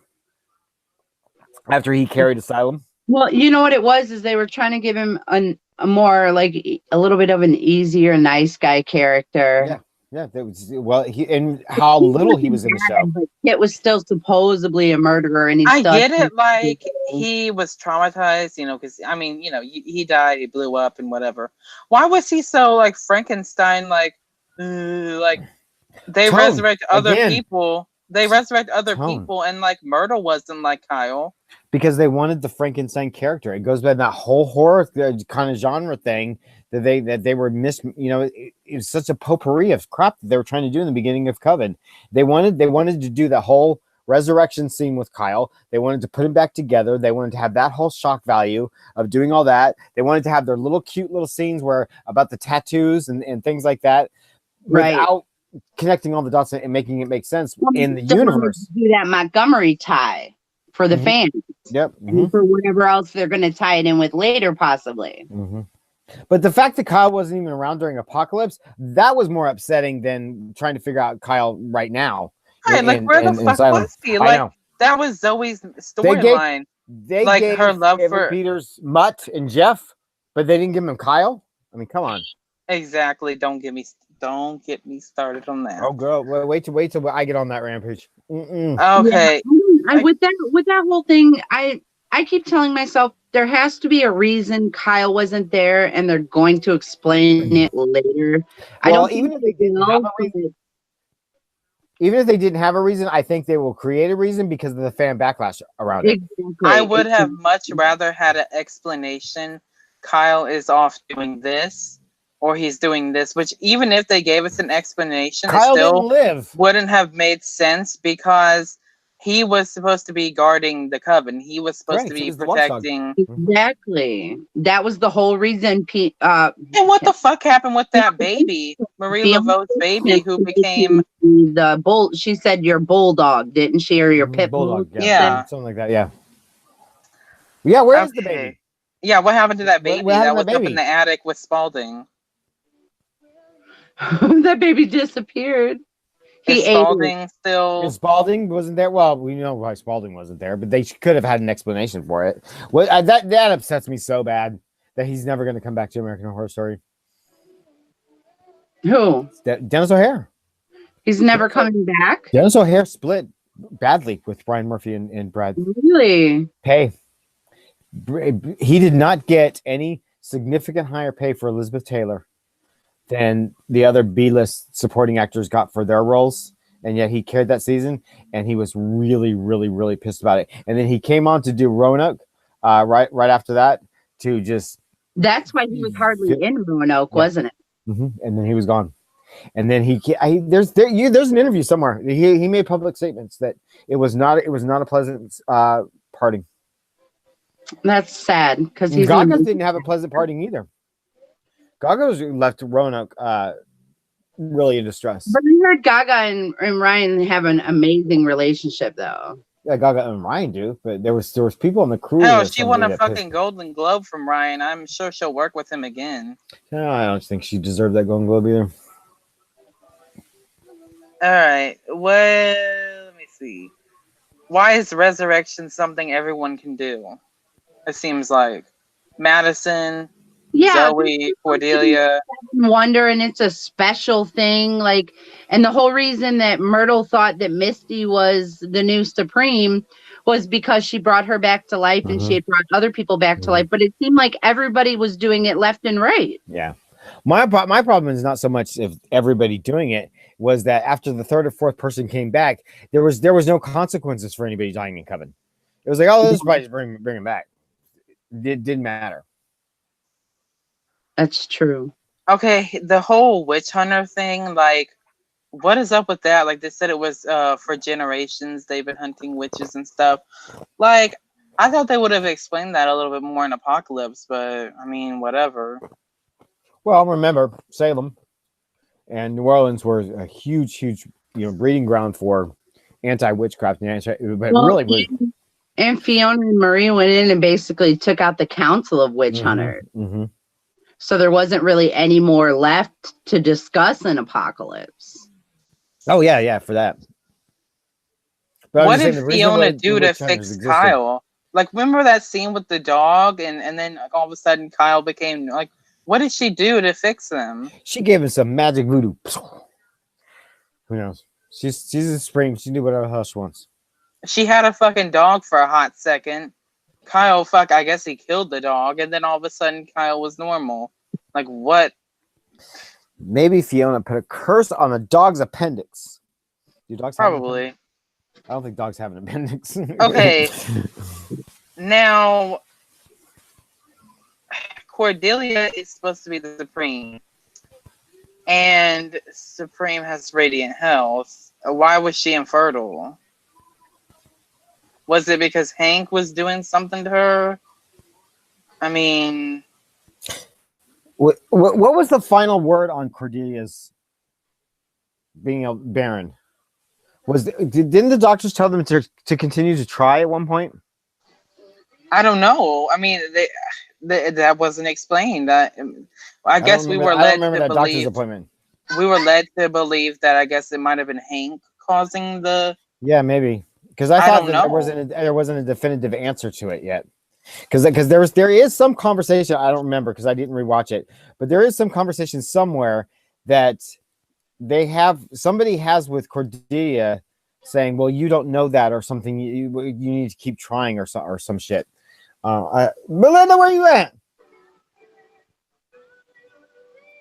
Speaker 4: after he carried Asylum.
Speaker 2: Well, you know what it was is they were trying to give him a more like a little bit of an easier, nice guy character.
Speaker 4: Yeah. Yeah, that was and how little he was in the show.
Speaker 2: But it was still supposedly a murderer, and
Speaker 1: I get it. Like, he was traumatized, because he died, he blew up, and whatever. Why was he so like Frankenstein? Like they resurrect other people. They resurrect other people, and like Myrtle wasn't like Kyle.
Speaker 4: Because they wanted the Frankenstein character. It goes back to that whole horror kind of genre thing that they were it was such a potpourri of crap that they were trying to do in the beginning of Coven. They wanted to do the whole resurrection scene with Kyle. They wanted to put him back together. They wanted to have that whole shock value of doing all that. They wanted to have their little cute little scenes where about the tattoos and things like that, without connecting all the dots and making it make sense in the universe.
Speaker 2: Do that Montgomery tie for the fans.
Speaker 4: Yep.
Speaker 2: And for whatever else they're going to tie it in with later, possibly.
Speaker 4: But the fact that Kyle wasn't even around during Apocalypse, that was more upsetting than trying to figure out Kyle right now.
Speaker 1: Right, like where the fuck was he? Like that was Zoe's storyline.
Speaker 4: They like gave her love for Peter's Mutt and Jeff, but they didn't give him Kyle. I mean, come on.
Speaker 1: Exactly. Don't get me started on that.
Speaker 4: Oh, girl, wait till I get on that rampage.
Speaker 1: Okay.
Speaker 2: Yeah, with that whole thing, I keep telling myself there has to be a reason Kyle wasn't there, and they're going to explain it later. Well, I don't
Speaker 4: even if they didn't have a reason. Even if they didn't have a reason, I think they will create a reason because of the fan backlash around it.
Speaker 2: Exactly.
Speaker 1: I would have much rather had an explanation. Kyle is off doing this, or he's doing this, which even if they gave us an explanation,
Speaker 4: Kyle
Speaker 1: it still
Speaker 4: didn't
Speaker 1: wouldn't have made sense because he was supposed to be guarding the Coven. He was supposed to be protecting.
Speaker 2: Exactly. That was the whole reason.
Speaker 1: And what the fuck happened with that baby, Marie Laveau's baby, who became
Speaker 2: the bull? She said your bulldog, didn't she, or your pit bull?
Speaker 1: Yeah,
Speaker 4: something like that. Yeah. Yeah. Where is the baby?
Speaker 1: Yeah, what happened to that baby that was up in the attic with Spalding?
Speaker 2: That baby disappeared.
Speaker 1: Is Spalding still?
Speaker 4: Spalding wasn't there. Well, we know why Spalding wasn't there, but they could have had an explanation for it. That upsets me so bad that he's never going to come back to American Horror Story.
Speaker 2: Who?
Speaker 4: Dennis O'Hare.
Speaker 2: He's never coming back.
Speaker 4: Dennis O'Hare split badly with Brian Murphy and Brad.
Speaker 2: Really?
Speaker 4: Pay. He did not get any significant higher pay for Elizabeth Taylor than the other B-list supporting actors got for their roles, and yet he carried that season, and he was really, really, really pissed about it. And then he came on to do Roanoke right after that to just.
Speaker 2: That's why he was hardly in Roanoke, wasn't it?
Speaker 4: And then he was gone. And then there's an interview somewhere. He made public statements that it was not a pleasant parting.
Speaker 2: That's sad because
Speaker 4: Gaga didn't have a pleasant parting either. Gaga left Roanoke really in distress.
Speaker 2: But I heard Gaga and Ryan have an amazing relationship, though.
Speaker 4: Yeah, Gaga and Ryan do, but there was people on the crew.
Speaker 1: Oh, she won a fucking Golden Globe from Ryan. I'm sure she'll work with him again.
Speaker 4: No, I don't think she deserved that Golden Globe either.
Speaker 1: All right. Well, let me see. Why is resurrection something everyone can do? It seems like Madison.
Speaker 2: Yeah,
Speaker 1: Zoe, Cordelia.
Speaker 2: Wonder, and it's a special thing. Like, and the whole reason that Myrtle thought that Misty was the new Supreme was because she brought her back to life, and she had brought other people back to life. But it seemed like everybody was doing it left and right.
Speaker 4: Yeah, my problem is not so much if everybody doing it, was that after the third or fourth person came back, there was no consequences for anybody dying in Coven. It was like, oh, let's just bring him back. It didn't matter.
Speaker 2: That's true.
Speaker 1: Okay, the whole witch hunter thing, like, what is up with that? Like, they said it was for generations they've been hunting witches and stuff. Like, I thought they would have explained that a little bit more in Apocalypse, but I mean, whatever.
Speaker 4: Well, remember, Salem and New Orleans were a huge breeding ground for anti-witchcraft and
Speaker 2: And Fiona and Marie went in and basically took out the council of witch hunters.
Speaker 4: Mm-hmm.
Speaker 2: So there wasn't really any more left to discuss in Apocalypse.
Speaker 4: Oh yeah, for that. But
Speaker 1: What did Fiona do to fix Kyle? Like, remember that scene with the dog, and then like, all of a sudden Kyle became like, what did she do to fix them?
Speaker 4: She gave him some magic voodoo. Who knows? She's a Supreme. She knew whatever the hell she wants.
Speaker 1: She had a fucking dog for a hot second. Kyle, I guess he killed the dog, and then all of a sudden Kyle was normal. Like, what?
Speaker 4: Maybe Fiona put a curse on the dog's appendix. Do dogs
Speaker 1: probably?
Speaker 4: Have I don't think dogs have an appendix.
Speaker 1: Okay. Now, Cordelia is supposed to be the Supreme, and Supreme has radiant health. Why was she infertile? Was it because Hank was doing something to her? I mean,
Speaker 4: what was the final word on Cordelia's being a Baron? Didn't the doctors tell them to continue to try at one point?
Speaker 1: I don't know. I mean, that wasn't explained. I guess we were led to believe. Doctor's appointment. We were led to believe that I guess it might have been Hank causing the.
Speaker 4: Yeah, maybe. Because I thought that there wasn't a definitive answer to it yet. Because there is some conversation, I don't remember because I didn't rewatch it, but there is some conversation somewhere that somebody has with Cordelia saying, well, you don't know that or something, you need to keep trying or some shit. Melinda, where you at?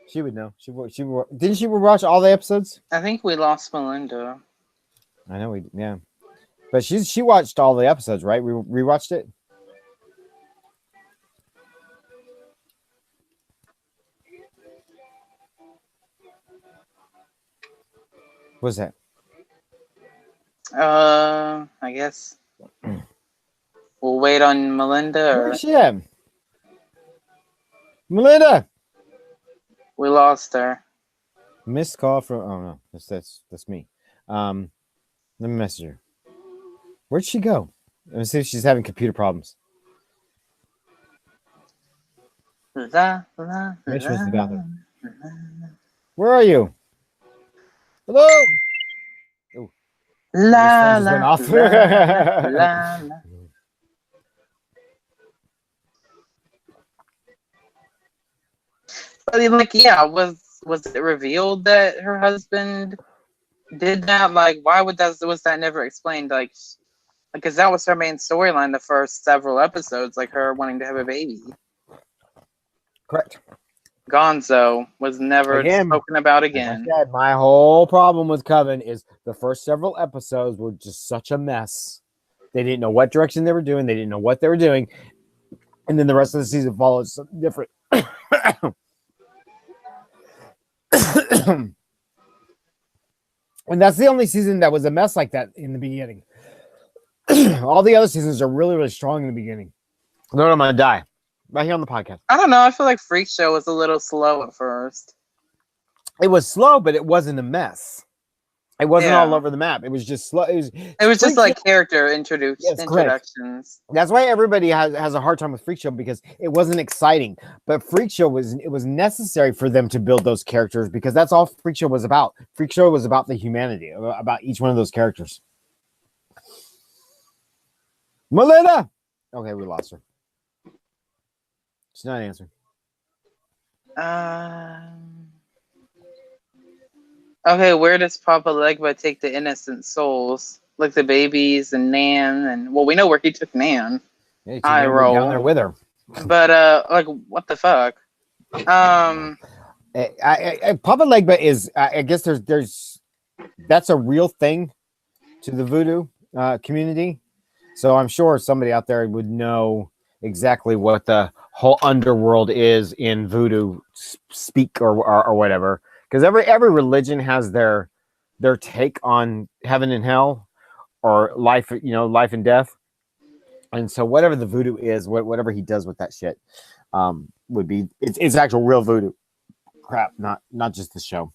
Speaker 4: She would know. Didn't she watch all the episodes?
Speaker 1: I think we lost Melinda.
Speaker 4: I know yeah. But she watched all the episodes, right? We rewatched it. What's that?
Speaker 1: I guess we'll wait on Melinda.
Speaker 4: Where's she at? Melinda.
Speaker 1: We lost her.
Speaker 4: Missed call from. Oh no, that's me. Let me message her. Where'd she go? Let me see if she's having computer problems. Maybe she went to the bathroom. Where are you? Hello. Oh.
Speaker 1: La la, la, la, la. But like, yeah, was it revealed that her husband did that? Like, why was that never explained? Like, because that was her main storyline the first several episodes, like her wanting to have a baby.
Speaker 4: Correct.
Speaker 1: Gonzo was never spoken about again.
Speaker 4: Like I said, my whole problem with Coven is the first several episodes were just such a mess. They didn't know what direction they were doing. They didn't know what they were doing. And then the rest of the season followed something different. And that's the only season that was a mess like that in the beginning. All the other seasons are really, really strong in the beginning. No, I'm going to die. Right here on the podcast.
Speaker 1: I don't know. I feel like Freak Show was a little slow at first.
Speaker 4: It was slow, but it wasn't a mess. It wasn't all over the map. It was just slow.
Speaker 1: It was just like character introductions.
Speaker 4: Correct. That's why everybody has a hard time with Freak Show, because it wasn't exciting. But Freak Show was necessary for them to build those characters, because that's all Freak Show was about. Freak Show was about the humanity, about each one of those characters. Melinda! Okay, we lost her. She's not answering.
Speaker 1: Okay, where does Papa Legba take the innocent souls? Like the babies and Nan, and well, we know where he took Nan.
Speaker 4: Yeah, he took Nan down there with her.
Speaker 1: But like, what the fuck?
Speaker 4: Papa Legba is. I guess there's that's a real thing to the voodoo community. So I'm sure somebody out there would know exactly what the whole underworld is in voodoo speak or whatever. Because every religion has their take on heaven and hell, or life, life and death. And so whatever the voodoo is, whatever he does with that shit, would be it's actual real voodoo crap, not just the show.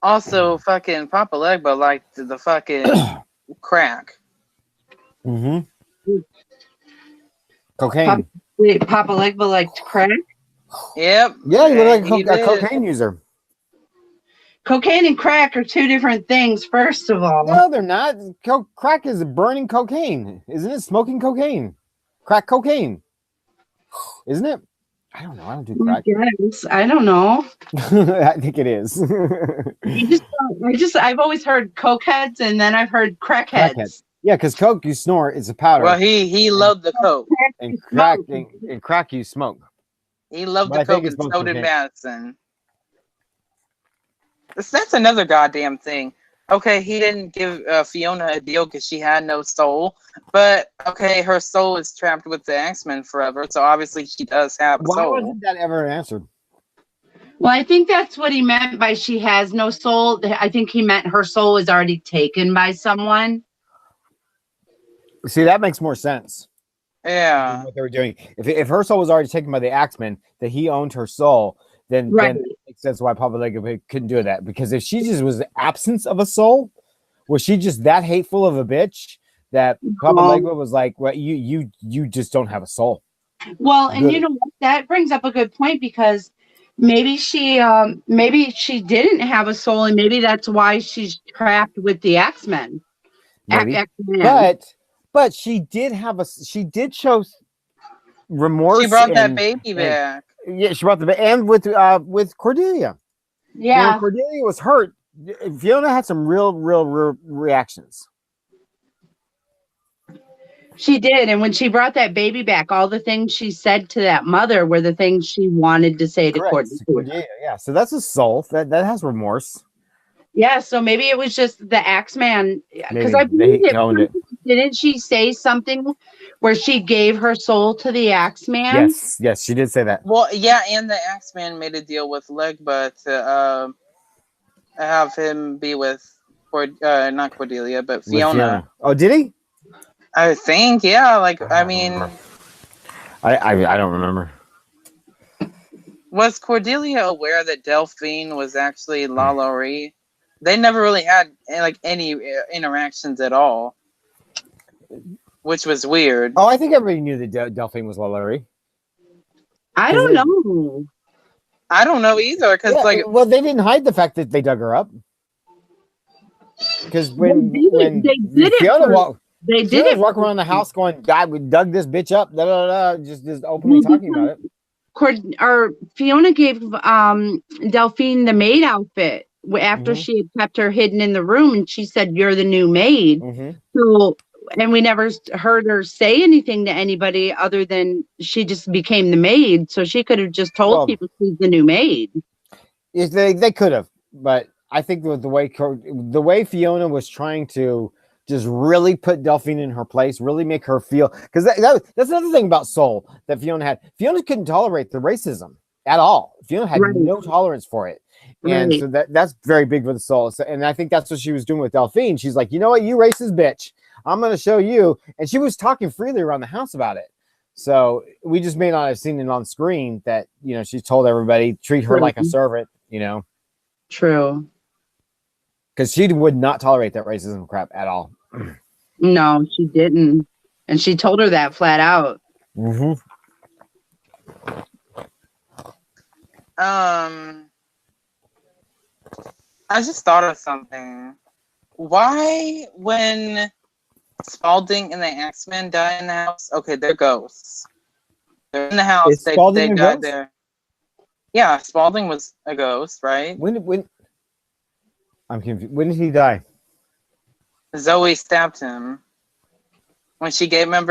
Speaker 1: Also, fucking Papa Legba liked the fucking crack.
Speaker 4: Mm-hmm. Cocaine.
Speaker 2: Papa Legba liked crack.
Speaker 1: Yep.
Speaker 4: Yeah, you look like a cocaine user.
Speaker 2: Cocaine and crack are two different things, first of all.
Speaker 4: No, they're not. Crack is burning cocaine, isn't it? Smoking cocaine. Crack cocaine. Isn't it? I don't know. I don't do crack.
Speaker 2: Yes, I don't know.
Speaker 4: I think it is.
Speaker 2: I've always heard cokeheads and then I've heard crackheads.
Speaker 4: Yeah, because coke you snort is a powder.
Speaker 1: Well, he loved the coke.
Speaker 4: And crack you smoke.
Speaker 1: He loved the coke and so did Madison. That's another goddamn thing. Okay, he didn't give Fiona a deal because she had no soul. But, okay, her soul is trapped with the X-Men forever, so obviously she does have a soul.
Speaker 4: Why wasn't that ever answered?
Speaker 2: Well, I think that's what he meant by she has no soul. I think he meant her soul is already taken by someone.
Speaker 4: See, that makes more sense.
Speaker 1: Yeah.
Speaker 4: What they were doing. If her soul was already taken by the Axemen, that he owned her soul, then it makes sense why Papa Legba couldn't do that. Because if she just was the absence of a soul, was she just that hateful of a bitch that Papa Legba was like, well, you just don't have a soul.
Speaker 2: Well, and you know what? That brings up a good point because maybe she didn't have a soul, and maybe that's why she's trapped with the X-Men.
Speaker 4: But she did show remorse.
Speaker 1: She brought that baby back.
Speaker 4: Yeah, she brought the baby, and with Cordelia.
Speaker 2: Yeah,
Speaker 4: when Cordelia was hurt, Fiona had some real reactions.
Speaker 2: She did, and when she brought that baby back, all the things she said to that mother were the things she wanted to say to Cordelia.
Speaker 4: Yeah, so that's a soul that has remorse.
Speaker 2: Yeah, so maybe it was just the Axeman, because I believe didn't she say something where she gave her soul to the Axeman?
Speaker 4: Yes, she did say that.
Speaker 1: Well, yeah, and the Axeman made a deal with Legba to have him be with not Cordelia, but Fiona.
Speaker 4: Oh, did he?
Speaker 1: I think, yeah. Like, I mean,
Speaker 4: I don't remember.
Speaker 1: Was Cordelia aware that Delphine was actually LaLaurie? They never really had like any interactions at all, which was weird.
Speaker 4: Oh, I think everybody knew that Delphine was LaLaurie.
Speaker 2: I don't know.
Speaker 1: I don't know either, because
Speaker 4: well, they didn't hide the fact that they dug her up. Because when Fiona walk around the house going, God, we dug this bitch up, just openly talking about it.
Speaker 2: Fiona gave Delphine the maid outfit after she had kept her hidden in the room, and she said, "You're the new maid." So, and we never heard her say anything to anybody other than she just became the maid. So she could have just told people she's the new maid.
Speaker 4: They could have, but I think the way Fiona was trying to just really put Delphine in her place, really make her feel, because that's another thing about Soul that Fiona had. Fiona couldn't tolerate the racism at all. Fiona had no tolerance for it. And so that's very big for the Soul. So, and I think that's what she was doing with Delphine. She's like, you know what, you racist bitch, I'm going to show you. And she was talking freely around the house about it. So we just may not have seen it on screen that, she told everybody, treat her like a servant,
Speaker 2: True.
Speaker 4: Because she would not tolerate that racism crap at all.
Speaker 2: No, she didn't. And she told her that flat out.
Speaker 1: I just thought of something. Why, when Spalding and the X-Men die in the house, okay, they're ghosts. They're in the house. They died there. Yeah, Spalding was a ghost, right?
Speaker 4: When I'm confused. When did he die?
Speaker 1: Zoe stabbed him. When she gave him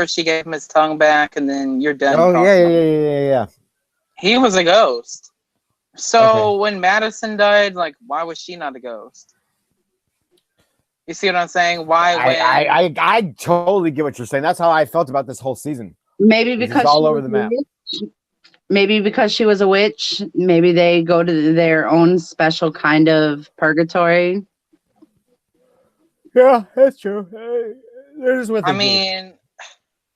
Speaker 1: his tongue back, and then you're done.
Speaker 4: Oh, yeah.
Speaker 1: He was a ghost. So when Madison died, like, why was she not a ghost? You see what I'm saying? Why?
Speaker 4: I totally get what you're saying. That's how I felt about this whole season.
Speaker 2: Maybe because
Speaker 4: it's all over the map.
Speaker 2: Maybe because she was a witch. Maybe they go to their own special kind of purgatory.
Speaker 4: Yeah, that's true. They're just with
Speaker 1: I mean,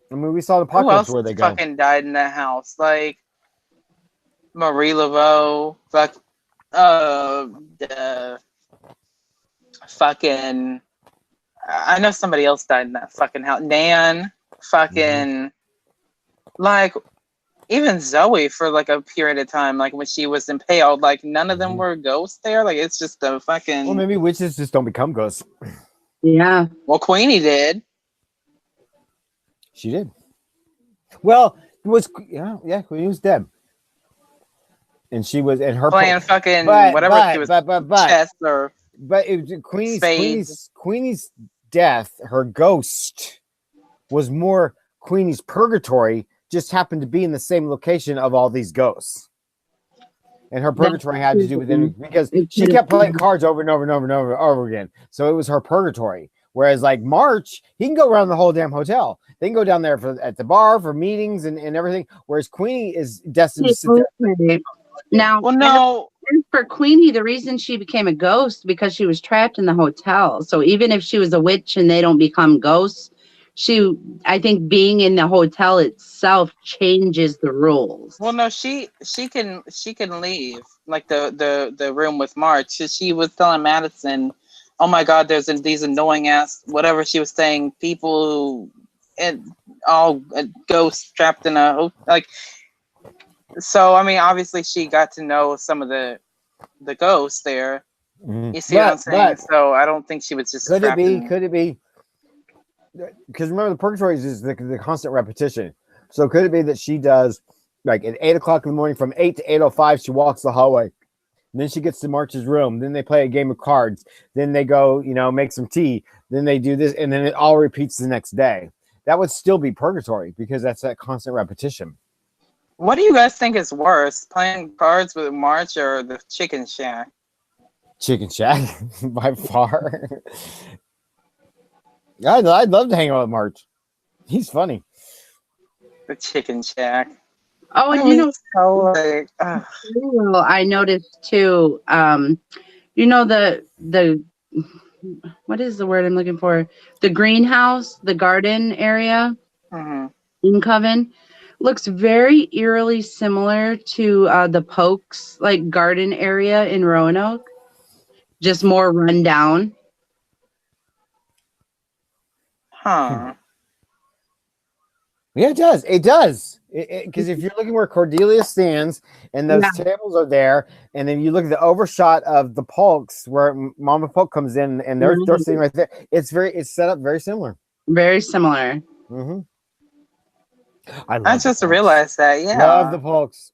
Speaker 4: we saw the apocalypse where they go.
Speaker 1: Fucking died in that house, like Marie Laveau, fucking I know somebody else died in that fucking house. Nan, fucking, like, even Zoe for like a period of time, like when she was impaled, like none of them were ghosts there. Like it's just a fucking.
Speaker 4: Well, maybe witches just don't become ghosts.
Speaker 2: Yeah.
Speaker 1: Well, Queenie did.
Speaker 4: She did. Well, it was Queenie was dead, and she was in her
Speaker 1: Playing fucking
Speaker 4: but,
Speaker 1: whatever
Speaker 4: but,
Speaker 1: she was,
Speaker 4: but
Speaker 1: chess or
Speaker 4: it was Queenie's death. Her ghost was more Queenie's purgatory. Just happened to be in the same location of all these ghosts. And her purgatory had to do with it because she kept playing cards over and over and over and over again. So it was her purgatory. Whereas like March, he can go around the whole damn hotel. They can go down there at the bar for meetings and everything. Whereas Queenie is destined to sit there.
Speaker 2: Now,
Speaker 1: well, no.
Speaker 2: For Queenie, the reason she became a ghost because she was trapped in the hotel. So even if she was a witch and they don't become ghosts, I think being in the hotel itself changes the rules.
Speaker 1: Well, no, she can leave like the room with March. She was telling Madison, "Oh my God, there's these annoying ass whatever she was saying people and all ghosts trapped in a like." So I mean, obviously she got to know some of the ghosts there. You see what I'm saying? So I don't think she was just.
Speaker 4: Could it be? Because remember, the purgatory is the constant repetition. So could it be that she does like at 8 o'clock in the morning, from 8 to 8:05, she walks the hallway. And then she gets to March's room. Then they play a game of cards. Then they go, make some tea. Then they do this, and then it all repeats the next day. That would still be purgatory because that's that constant repetition.
Speaker 1: What do you guys think is worse, playing cards with March or the Chicken Shack?
Speaker 4: Chicken Shack, by far. I'd love to hang out with March. He's funny.
Speaker 1: The Chicken Shack.
Speaker 2: Oh, and I noticed too. The what is the word I'm looking for? The greenhouse, the garden area in Coven looks very eerily similar to the Pokes like garden area in Roanoke, just more run down.
Speaker 1: Huh.
Speaker 4: Yeah, it does. It does. Because if you're looking where Cordelia stands and those tables are there, and then you look at the overshot of the Polks where Mama Polk comes in and they're sitting right there, it's set up very similar.
Speaker 2: Very similar.
Speaker 4: Mm-hmm.
Speaker 1: I just realized that. Yeah,
Speaker 4: love the Polks.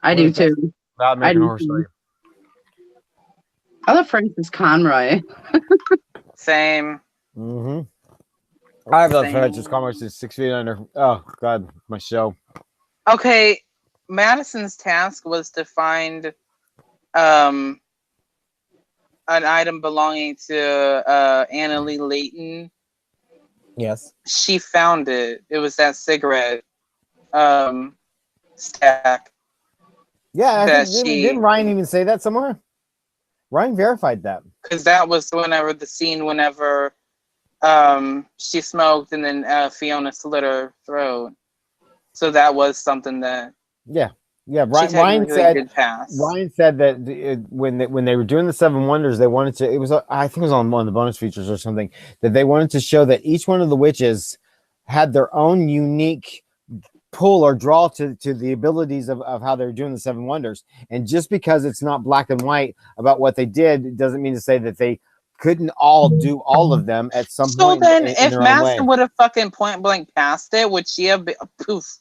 Speaker 2: I do too.
Speaker 4: Loud American Horror Story.
Speaker 2: I love Francis Conroy.
Speaker 1: Same.
Speaker 4: Mm-hmm. I love Francis Conroy. 6 feet under. Oh God, my show.
Speaker 1: Okay, Madison's task was to find an item belonging to Anna Lee Layton.
Speaker 4: Yes.
Speaker 1: She found it. It was that cigarette stack.
Speaker 4: Yeah, didn't Ryan even say that somewhere? Ryan verified that. Because
Speaker 1: that was whenever she smoked and then Fiona slit her throat. So that was something that Ryan
Speaker 4: said that when they were doing the Seven Wonders, they wanted to. I think it was on one of the bonus features or something, that they wanted to show that each one of the witches had their own unique pull or draw to the abilities of how they're doing the Seven Wonders. And just because it's not black and white about what they did doesn't mean to say that they couldn't all do all of them at some point.
Speaker 1: So then if Master would have fucking point blank passed it, would she have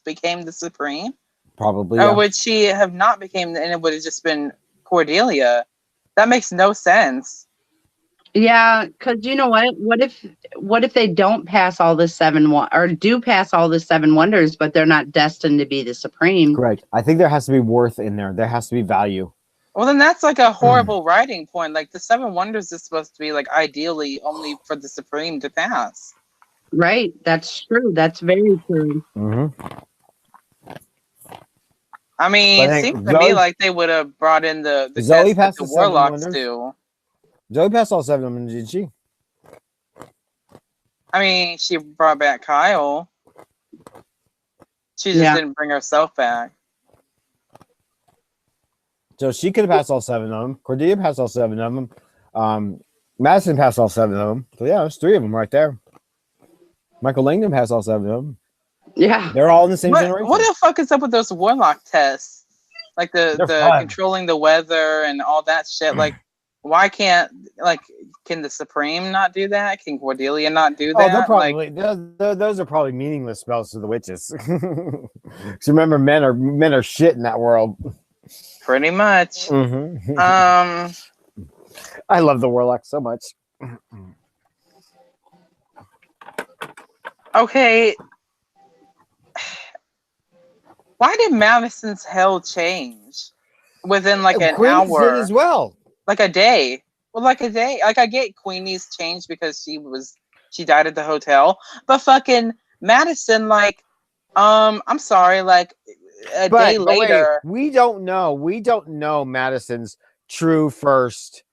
Speaker 1: became the Supreme?
Speaker 4: Probably.
Speaker 1: Or would she have not became, and it would have just been Cordelia? That makes no sense.
Speaker 2: Yeah, because you know what? What if they don't pass all the do pass all the Seven Wonders, but they're not destined to be the Supreme?
Speaker 4: Correct. I think there has to be worth in there. There has to be value.
Speaker 1: Well, then that's like a horrible writing point. Like the Seven Wonders is supposed to be like ideally only for the Supreme to pass.
Speaker 2: Right. That's true. That's very true.
Speaker 4: Mm-hmm.
Speaker 1: I mean, it seems to me like they would have brought in the
Speaker 4: Zoe passed the
Speaker 1: warlocks too.
Speaker 4: Zoe passed all 7 of them, did she?
Speaker 1: I mean, she brought back Kyle. She just didn't bring herself back.
Speaker 4: So she could have passed all 7 of them. Cordelia passed all 7 of them. Madison passed all 7 of them. So yeah, there's 3 of them right there. Michael Langdon passed all 7 of them.
Speaker 2: Yeah.
Speaker 4: They're all in the same generation.
Speaker 1: What the fuck is up with those warlock tests? Like the controlling the weather and all that shit. Like, why can't can the Supreme not do that? Can Cordelia not do that?
Speaker 4: Oh, they're probably those are probably meaningless spells to the witches. Because remember, men are shit in that world.
Speaker 1: Pretty much.
Speaker 4: Mm-hmm. I love the warlock so much.
Speaker 1: Okay. Why did Madison's hell change within like an
Speaker 4: Queen's
Speaker 1: hour?
Speaker 4: did as well.
Speaker 1: Like a day. Well, like a day. Like I get Queenie's changed because she died at the hotel. But fucking Madison, like, I'm sorry, like a day later.
Speaker 4: Wait, we don't know Madison's true first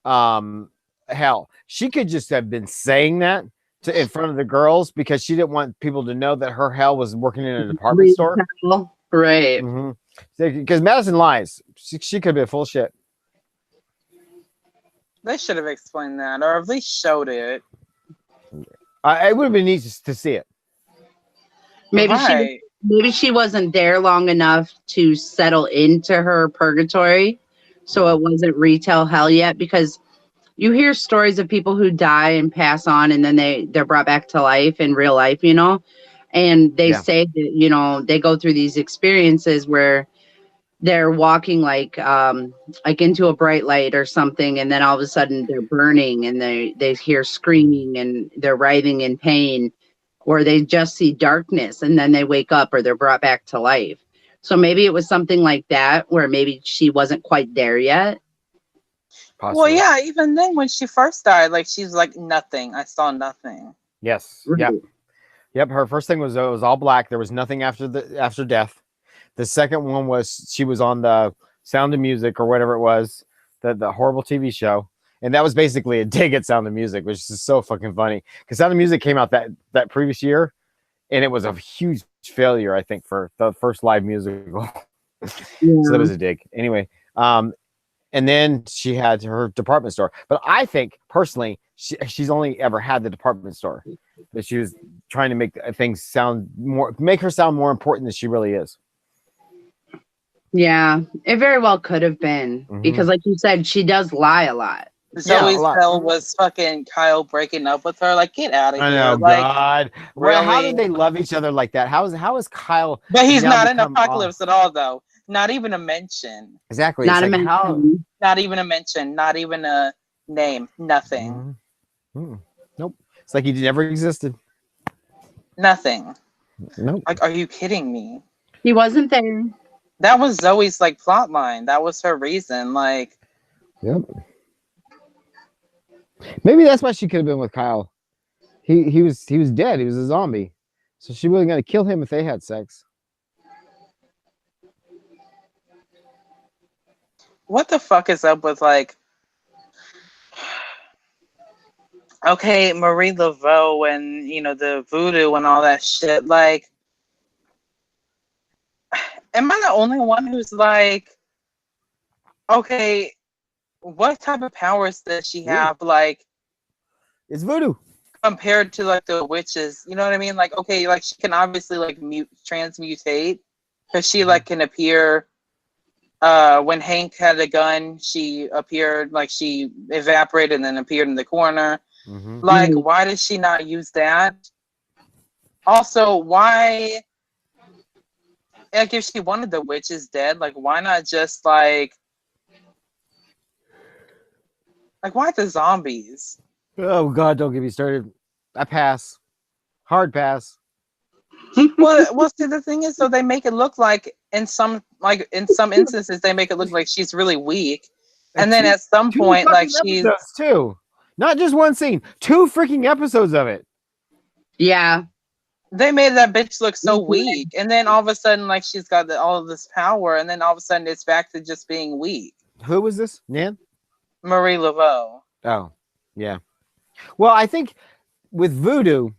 Speaker 4: hell. She could just have been saying that in front of the girls because she didn't want people to know that her hell was working in a department store.
Speaker 2: Right.
Speaker 4: Because Madison lies. She could be full shit.
Speaker 1: They should have explained that or at least showed it.
Speaker 4: It would have been neat to see it.
Speaker 2: Maybe she wasn't there long enough to settle into her purgatory, so it wasn't retail hell yet, because you hear stories of people who die and pass on and then they're brought back to life in real life, and they say that, they go through these experiences where they're walking like into a bright light or something, and then all of a sudden they're burning and they hear screaming and they're writhing in pain, or they just see darkness and then they wake up or they're brought back to life. So maybe it was something like that where maybe she wasn't quite there yet.
Speaker 4: Possibly.
Speaker 1: Well, yeah, even then when she first died, like she's like nothing. I saw nothing.
Speaker 4: Yes.
Speaker 2: Right.
Speaker 4: Yep. Her first thing was it was all black. There was nothing after death. The second one was she was on the Sound of Music or whatever it was, the horrible TV show, and that was basically a dig at Sound of Music, which is so fucking funny because Sound of Music came out that previous year, and it was a huge failure, I think, for the first live musical. So that was a dig. Anyway, and then she had her department store. But I think personally, she's only ever had the department store. That she was trying to make things make her sound more important than she really is.
Speaker 2: Yeah, it very well could have been because, like you said, she does lie a lot.
Speaker 1: Zoe's hell was fucking Kyle breaking up with her. Like, get out of here!
Speaker 4: I know,
Speaker 1: like,
Speaker 4: God.
Speaker 1: Really?
Speaker 4: Well, how did they love each other like that? How is Kyle?
Speaker 1: But he's not in Apocalypse at all, though. Not even a mention.
Speaker 4: Exactly.
Speaker 2: Not a mention.
Speaker 1: Not even a mention. Not even a name. Nothing.
Speaker 4: Nope. It's like he never existed.
Speaker 1: Nothing.
Speaker 4: Nope.
Speaker 1: Like, are you kidding me?
Speaker 2: He wasn't there.
Speaker 1: That was Zoe's like plot line. That was her reason. Like,
Speaker 4: yep. Maybe that's why she could have been with Kyle. He was dead. He was a zombie, so she wasn't gonna kill him if they had sex.
Speaker 1: what the fuck is up with like? Okay, Marie Laveau and the voodoo and all that shit. Like, am I the only one who's like, okay, what type of powers does she have? Like,
Speaker 4: it's voodoo
Speaker 1: compared to like the witches. You know what I mean? Like, okay, like she can obviously like transmutate because she like can appear. When Hank had a gun, she appeared like she evaporated and then appeared in the corner. Like, why does she not use that? Also, why? Like, if she wanted the witches dead, like, why not just like why the zombies?
Speaker 4: Oh God, don't get me started. I pass. Hard pass.
Speaker 1: well, see, the thing is, though, they make it look like in some instances they make it look like she's really weak, and then at some point, like she's
Speaker 4: two, not just one scene, 2 freaking episodes of it.
Speaker 2: Yeah,
Speaker 1: they made that bitch look so weak, and then all of a sudden, like she's got all of this power, and then all of a sudden it's back to just being weak.
Speaker 4: Who was this? Nan?
Speaker 1: Marie Laveau.
Speaker 4: Oh, yeah. Well, I think with voodoo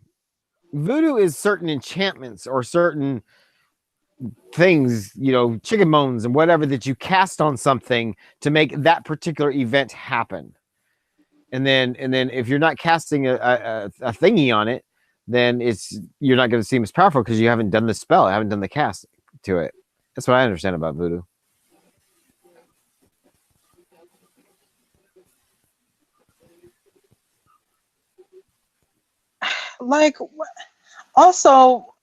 Speaker 4: is certain enchantments or certain things, chicken bones and whatever that you cast on something to make that particular event happen. and then if you're not casting a thingy on it, then you're not going to seem as powerful because you haven't done the spell, haven't done the cast to it. That's what I understand about voodoo.
Speaker 1: Like, also,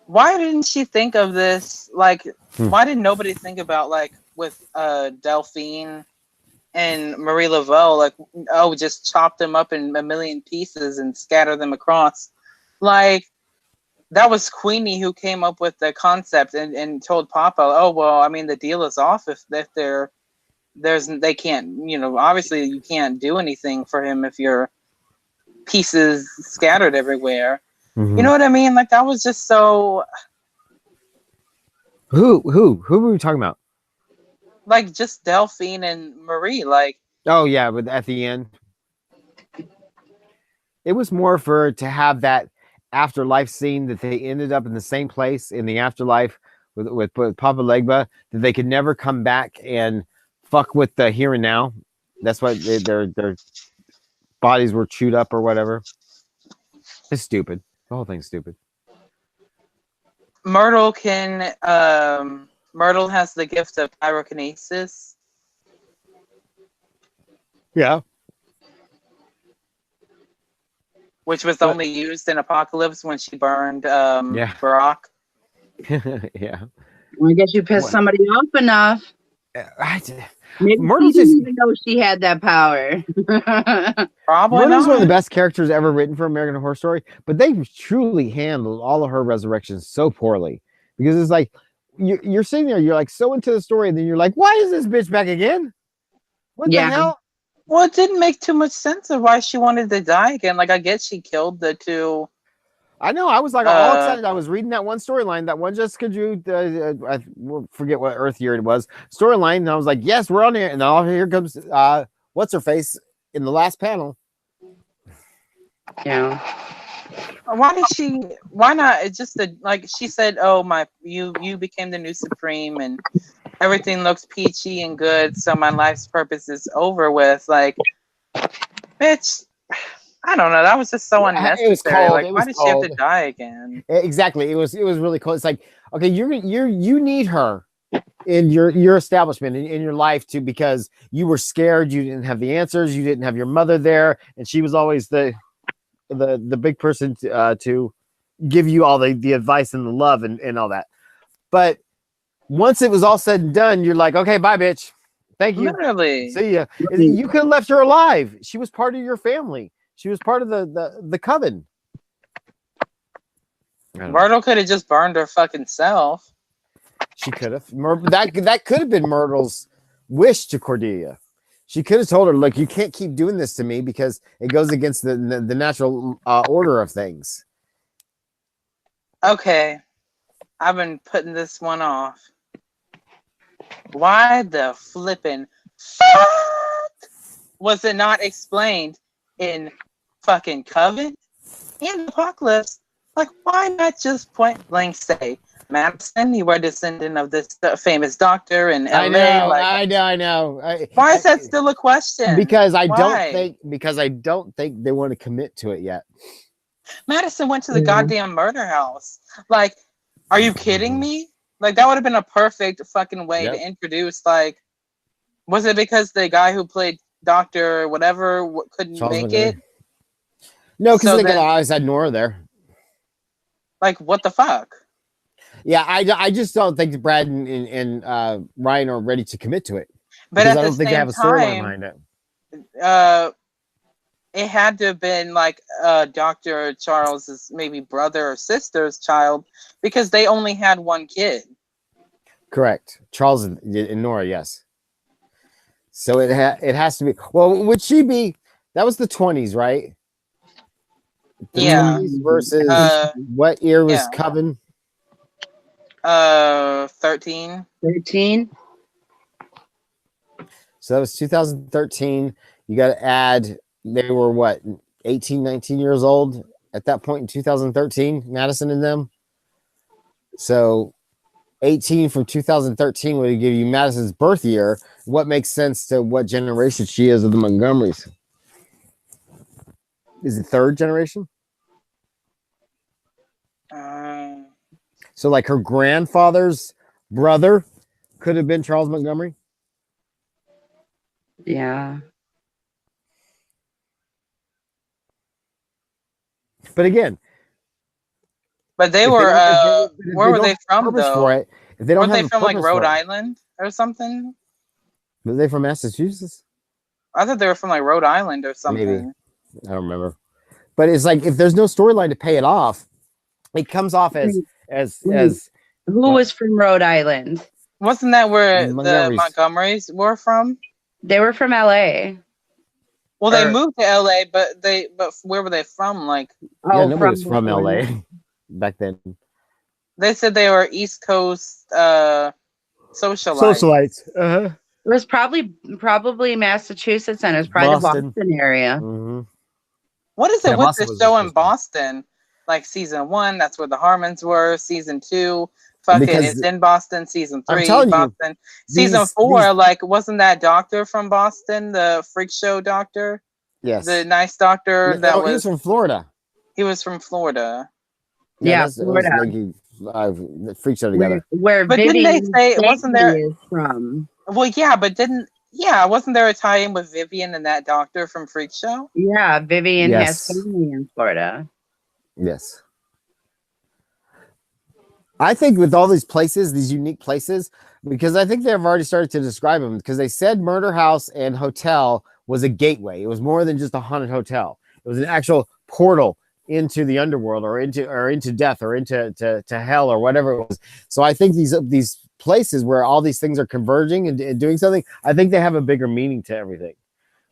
Speaker 1: why didn't she think of this? Like, why did nobody think about, like, with Delphine and Marie Laveau, like, oh, just chop them up in a million pieces and scatter them across? Like, that was Queenie who came up with the concept and told Papa, oh, well, I mean, the deal is off if they can't, obviously you can't do anything for him if your pieces scattered everywhere.
Speaker 4: Mm-hmm.
Speaker 1: You know what I mean? Like, that was just so.
Speaker 4: Who were we talking about?
Speaker 1: Like, just Delphine and Marie. Like,
Speaker 4: oh yeah, but at the end, it was more to have that afterlife scene that they ended up in the same place in the afterlife with Papa Legba, that they could never come back and fuck with the here and now. That's why their bodies were chewed up or whatever. It's stupid. The whole thing's stupid.
Speaker 1: Myrtle has the gift of pyrokinesis.
Speaker 4: Yeah.
Speaker 1: Which was only used in Apocalypse when she burned Barack.
Speaker 4: Yeah.
Speaker 2: Well, I guess you pissed somebody off enough. Maybe
Speaker 4: Myrtle's
Speaker 2: she didn't even know she had that power.
Speaker 1: Probably
Speaker 4: Myrtle's
Speaker 1: not.
Speaker 4: one of the best characters ever written for American Horror Story, but they truly handled all of her resurrections so poorly, because it's like you're sitting there, you're like so into the story, and then you're like, why is this bitch back again? What the hell?
Speaker 1: Well, it didn't make too much sense of why she wanted to die again. Like, I guess she killed the two.
Speaker 4: I know. I was like all excited. I was reading that one storyline, that one Jessica Drew, I forget what Earth year it was, storyline, and I was like, yes, we're on here. And then here comes what's her face in the last panel.
Speaker 2: Yeah.
Speaker 1: Why not? It's just like she said, oh, you became the new Supreme and everything looks peachy and good, so my life's purpose is over with. Like, bitch, I don't know. That was just so unnecessary.
Speaker 4: It was cold.
Speaker 1: Like, why did she have to die again?
Speaker 4: Exactly. It was really cool. It's like, okay, you need her in your establishment, in your life too, because you were scared, you didn't have the answers, you didn't have your mother there, and she was always the big person to give you all the advice and the love and all that. But once it was all said and done, you're like, okay, bye, bitch. Thank you.
Speaker 1: Literally.
Speaker 4: See ya. You could have left her alive. She was part of your family. She was part of the coven.
Speaker 1: Myrtle could have just burned her fucking self.
Speaker 4: She could have. That could have been Myrtle's wish to Cordelia. She could have told her, look, you can't keep doing this to me because it goes against the natural order of things.
Speaker 1: Okay. I've been putting this one off. Why the flippin' fuck was it not explained in fucking Coven and Apocalypse? Like, why not just point blank say, Madison, you were a descendant of this famous doctor in LA?
Speaker 4: I know.
Speaker 1: Why is that still a question?
Speaker 4: Because I don't think they want to commit to it yet.
Speaker 1: Madison went to the goddamn murder house. Like, are you kidding me? Like, that would have been a perfect fucking way to introduce, like, was it because the guy who played Doctor whatever couldn't make it?
Speaker 4: No, because they always had Nora there.
Speaker 1: Like, what the fuck?
Speaker 4: Yeah, I just don't think Brad and Ryan are ready to commit to it.
Speaker 1: But at
Speaker 4: I
Speaker 1: the
Speaker 4: don't think they have a storyline behind it.
Speaker 1: It had to have been like Dr. Charles's maybe brother or sister's child, because they only had one kid.
Speaker 4: Correct. Charles and Nora, yes. So it has to be. Well, would she be? That was the 20s, right? The 20s versus what year was Coven?
Speaker 1: 13.
Speaker 2: 13.
Speaker 4: So that was 2013. You got to add, they were what, 18, 19 years old at that point in 2013, Madison and them. So 18 from 2013 would give you Madison's birth year. What makes sense to what generation she is of the Montgomerys? Is it third generation? So like her grandfather's brother could have been Charles Montgomery?
Speaker 2: Yeah.
Speaker 4: But again,
Speaker 1: but they were where were they from though?
Speaker 4: If they don't
Speaker 1: were
Speaker 4: have
Speaker 1: they from like Rhode Island or something?
Speaker 4: Were they from Massachusetts?
Speaker 1: I thought they were from like Rhode Island or something.
Speaker 4: Maybe. I don't remember. But it's like if there's no storyline to pay it off, it comes off as
Speaker 2: who was from Rhode Island?
Speaker 1: Wasn't that where the Montgomerys were from?
Speaker 2: They were from LA.
Speaker 1: Well, they moved to LA, but where were they from? Like,
Speaker 4: nobody was from LA back then.
Speaker 1: They said they were East Coast socialites.
Speaker 2: It was probably Massachusetts, and it was probably the Boston area.
Speaker 4: Mm-hmm.
Speaker 1: What is it with the show in Boston? Like season 1, that's where the Harmons were. Season 2, it's in Boston. Season 3, Boston. Season 4, like wasn't that doctor from Boston, the freak show doctor?
Speaker 4: Yes,
Speaker 1: the nice doctor he was
Speaker 4: from Florida.
Speaker 1: He was from Florida.
Speaker 2: Yeah, Florida.
Speaker 4: Freak show together.
Speaker 2: But
Speaker 1: didn't they say wasn't there
Speaker 2: is from?
Speaker 1: Well, yeah, but wasn't there a tie-in with Vivian and that doctor from Freak Show?
Speaker 2: Yeah, Vivian has family in Florida.
Speaker 4: Yes. I think with all these places, these unique places, because I think they've already started to describe them, because they said murder house and hotel was a gateway. It was more than just a haunted hotel. It was an actual portal into the underworld or into death or into to hell or whatever it was. So I think these places where all these things are converging and doing something, I think they have a bigger meaning to everything.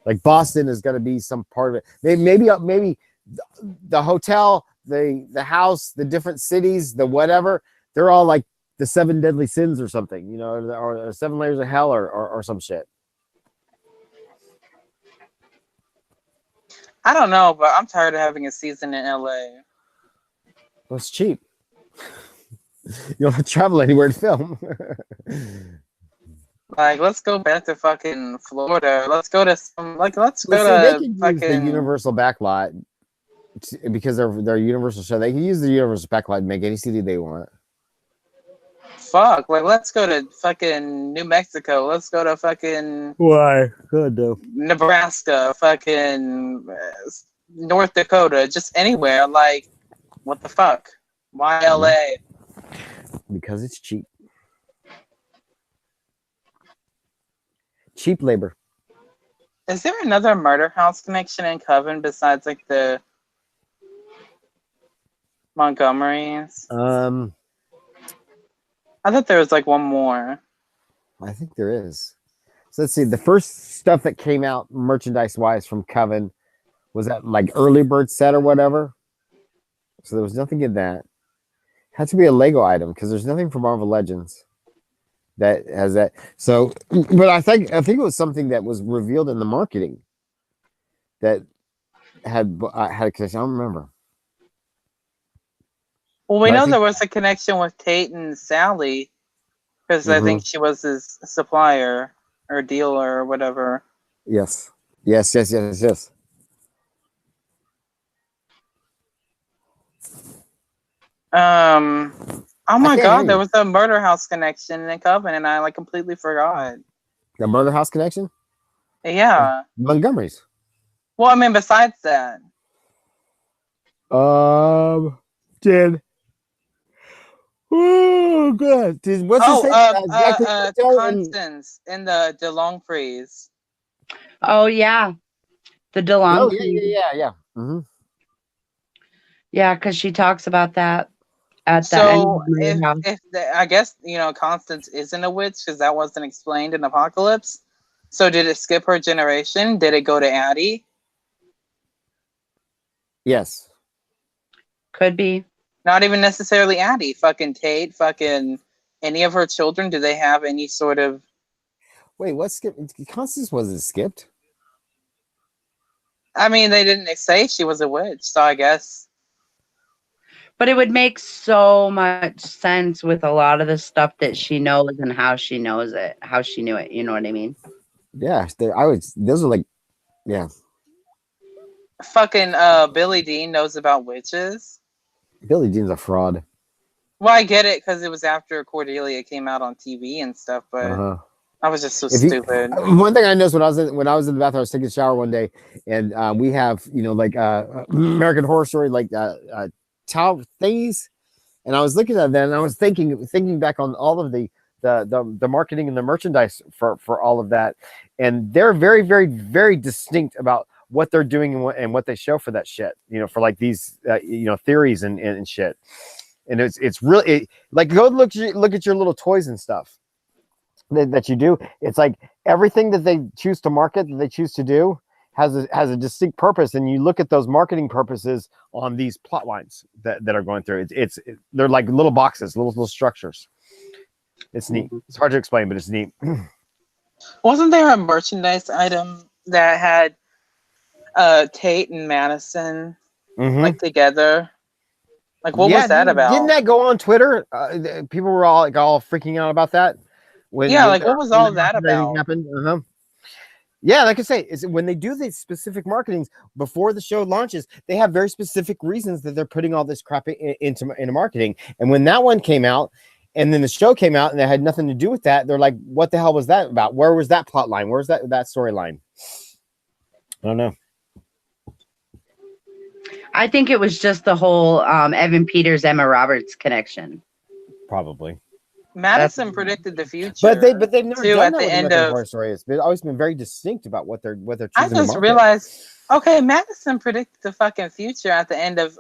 Speaker 4: Like Boston is going to be some part of it. Maybe the hotel, the house, the different cities, the whatever, they're all like the 7 deadly sins or something, or 7 layers of hell or some shit.
Speaker 1: I don't know, but I'm tired of having a season in LA.
Speaker 4: Well, it's cheap. You don't have to travel anywhere to film.
Speaker 1: Like, let's go back to fucking Florida. Let's go to some
Speaker 4: they can use the Universal backlot because they're Universal show. They can use the Universal backlot and make any city they want.
Speaker 1: Fuck, like let's go to fucking New Mexico. Let's go to fucking Nebraska, fucking North Dakota, just anywhere. Like, what the fuck? Why LA?
Speaker 4: Because it's cheap. Cheap labor.
Speaker 1: Is there another murder house connection in Coven besides like the Montgomerys? I thought there was like one more.
Speaker 4: I think there is. So let's see. The first stuff that came out merchandise wise from Coven was that like early bird set or whatever. So there was nothing in that. Had to be a Lego item because there's nothing from Marvel Legends that has that. So, but I think it was something that was revealed in the marketing that had a connection. I don't remember.
Speaker 1: Well, we know there was a connection with Tate and Sally because I think she was his supplier or dealer or whatever.
Speaker 4: Yes.
Speaker 1: Oh my god, there was a murder house connection in Coven, and I like completely forgot.
Speaker 4: The murder house connection?
Speaker 1: Yeah.
Speaker 4: Montgomery's.
Speaker 1: Well, I mean, besides that.
Speaker 4: Did. Oh god! What's his name?
Speaker 1: Constance in the DeLongprise.
Speaker 2: Oh yeah, the DeLongprise.
Speaker 4: Oh yeah. Mm-hmm.
Speaker 2: Yeah, because she talks about that at
Speaker 1: so I guess Constance isn't a witch because that wasn't explained in Apocalypse. So did it skip her generation? Did it go to Addie?
Speaker 4: Yes.
Speaker 2: Could be.
Speaker 1: Not even necessarily Addie. Fucking Tate. Fucking any of her children. Do they have any sort of?
Speaker 4: Wait, what skipped? Constance wasn't skipped.
Speaker 1: I mean, they didn't say she was a witch, so I guess.
Speaker 2: But it would make so much sense with a lot of the stuff that she knows and how she knows it, how she knew it. You know what I mean?
Speaker 4: Yeah, those are like, yeah.
Speaker 1: Fucking Billy Dean knows about witches.
Speaker 4: Billy Dean's a fraud.
Speaker 1: Well, I get it because it was after Cordelia came out on TV and stuff, but I was just so stupid.
Speaker 4: One thing I noticed when I was in the bathroom, I was taking a shower one day, and we have like American Horror Story like towel thingies, and I was looking at that, and I was thinking back on all of the marketing and the merchandise for all of that, and they're very, very, very distinct about what they're doing and what they show for that shit. For like these theories and shit. And it's really like, go look at your little toys and stuff that you do. It's like everything that they choose to market, that they choose to do, has a distinct purpose. And you look at those marketing purposes on these plot lines that are going through. They're like little boxes, little structures. It's neat. It's hard to explain, but it's neat.
Speaker 1: Wasn't there a merchandise item that had Tate and Madison like together? Like, what was that about?
Speaker 4: Didn't that go on Twitter? People were all freaking out about that.
Speaker 1: What was all that about?
Speaker 4: Happened? Yeah, like I say, is when they do these specific marketings before the show launches, they have very specific reasons that they're putting all this crap into marketing. And when that one came out, and then the show came out, and it had nothing to do with that, they're like, "What the hell was that about? Where was that plot line? Where's that storyline?" I don't know.
Speaker 2: I think it was just the whole Evan Peters, Emma Roberts connection.
Speaker 4: Probably.
Speaker 1: Madison predicted the future,
Speaker 4: but they've never done
Speaker 1: at
Speaker 4: that
Speaker 1: the
Speaker 4: with
Speaker 1: end
Speaker 4: Horror
Speaker 1: of
Speaker 4: Story. It's always been very distinct about what they're choosing.
Speaker 1: I just realized, okay, Madison predicted the fucking future at the end of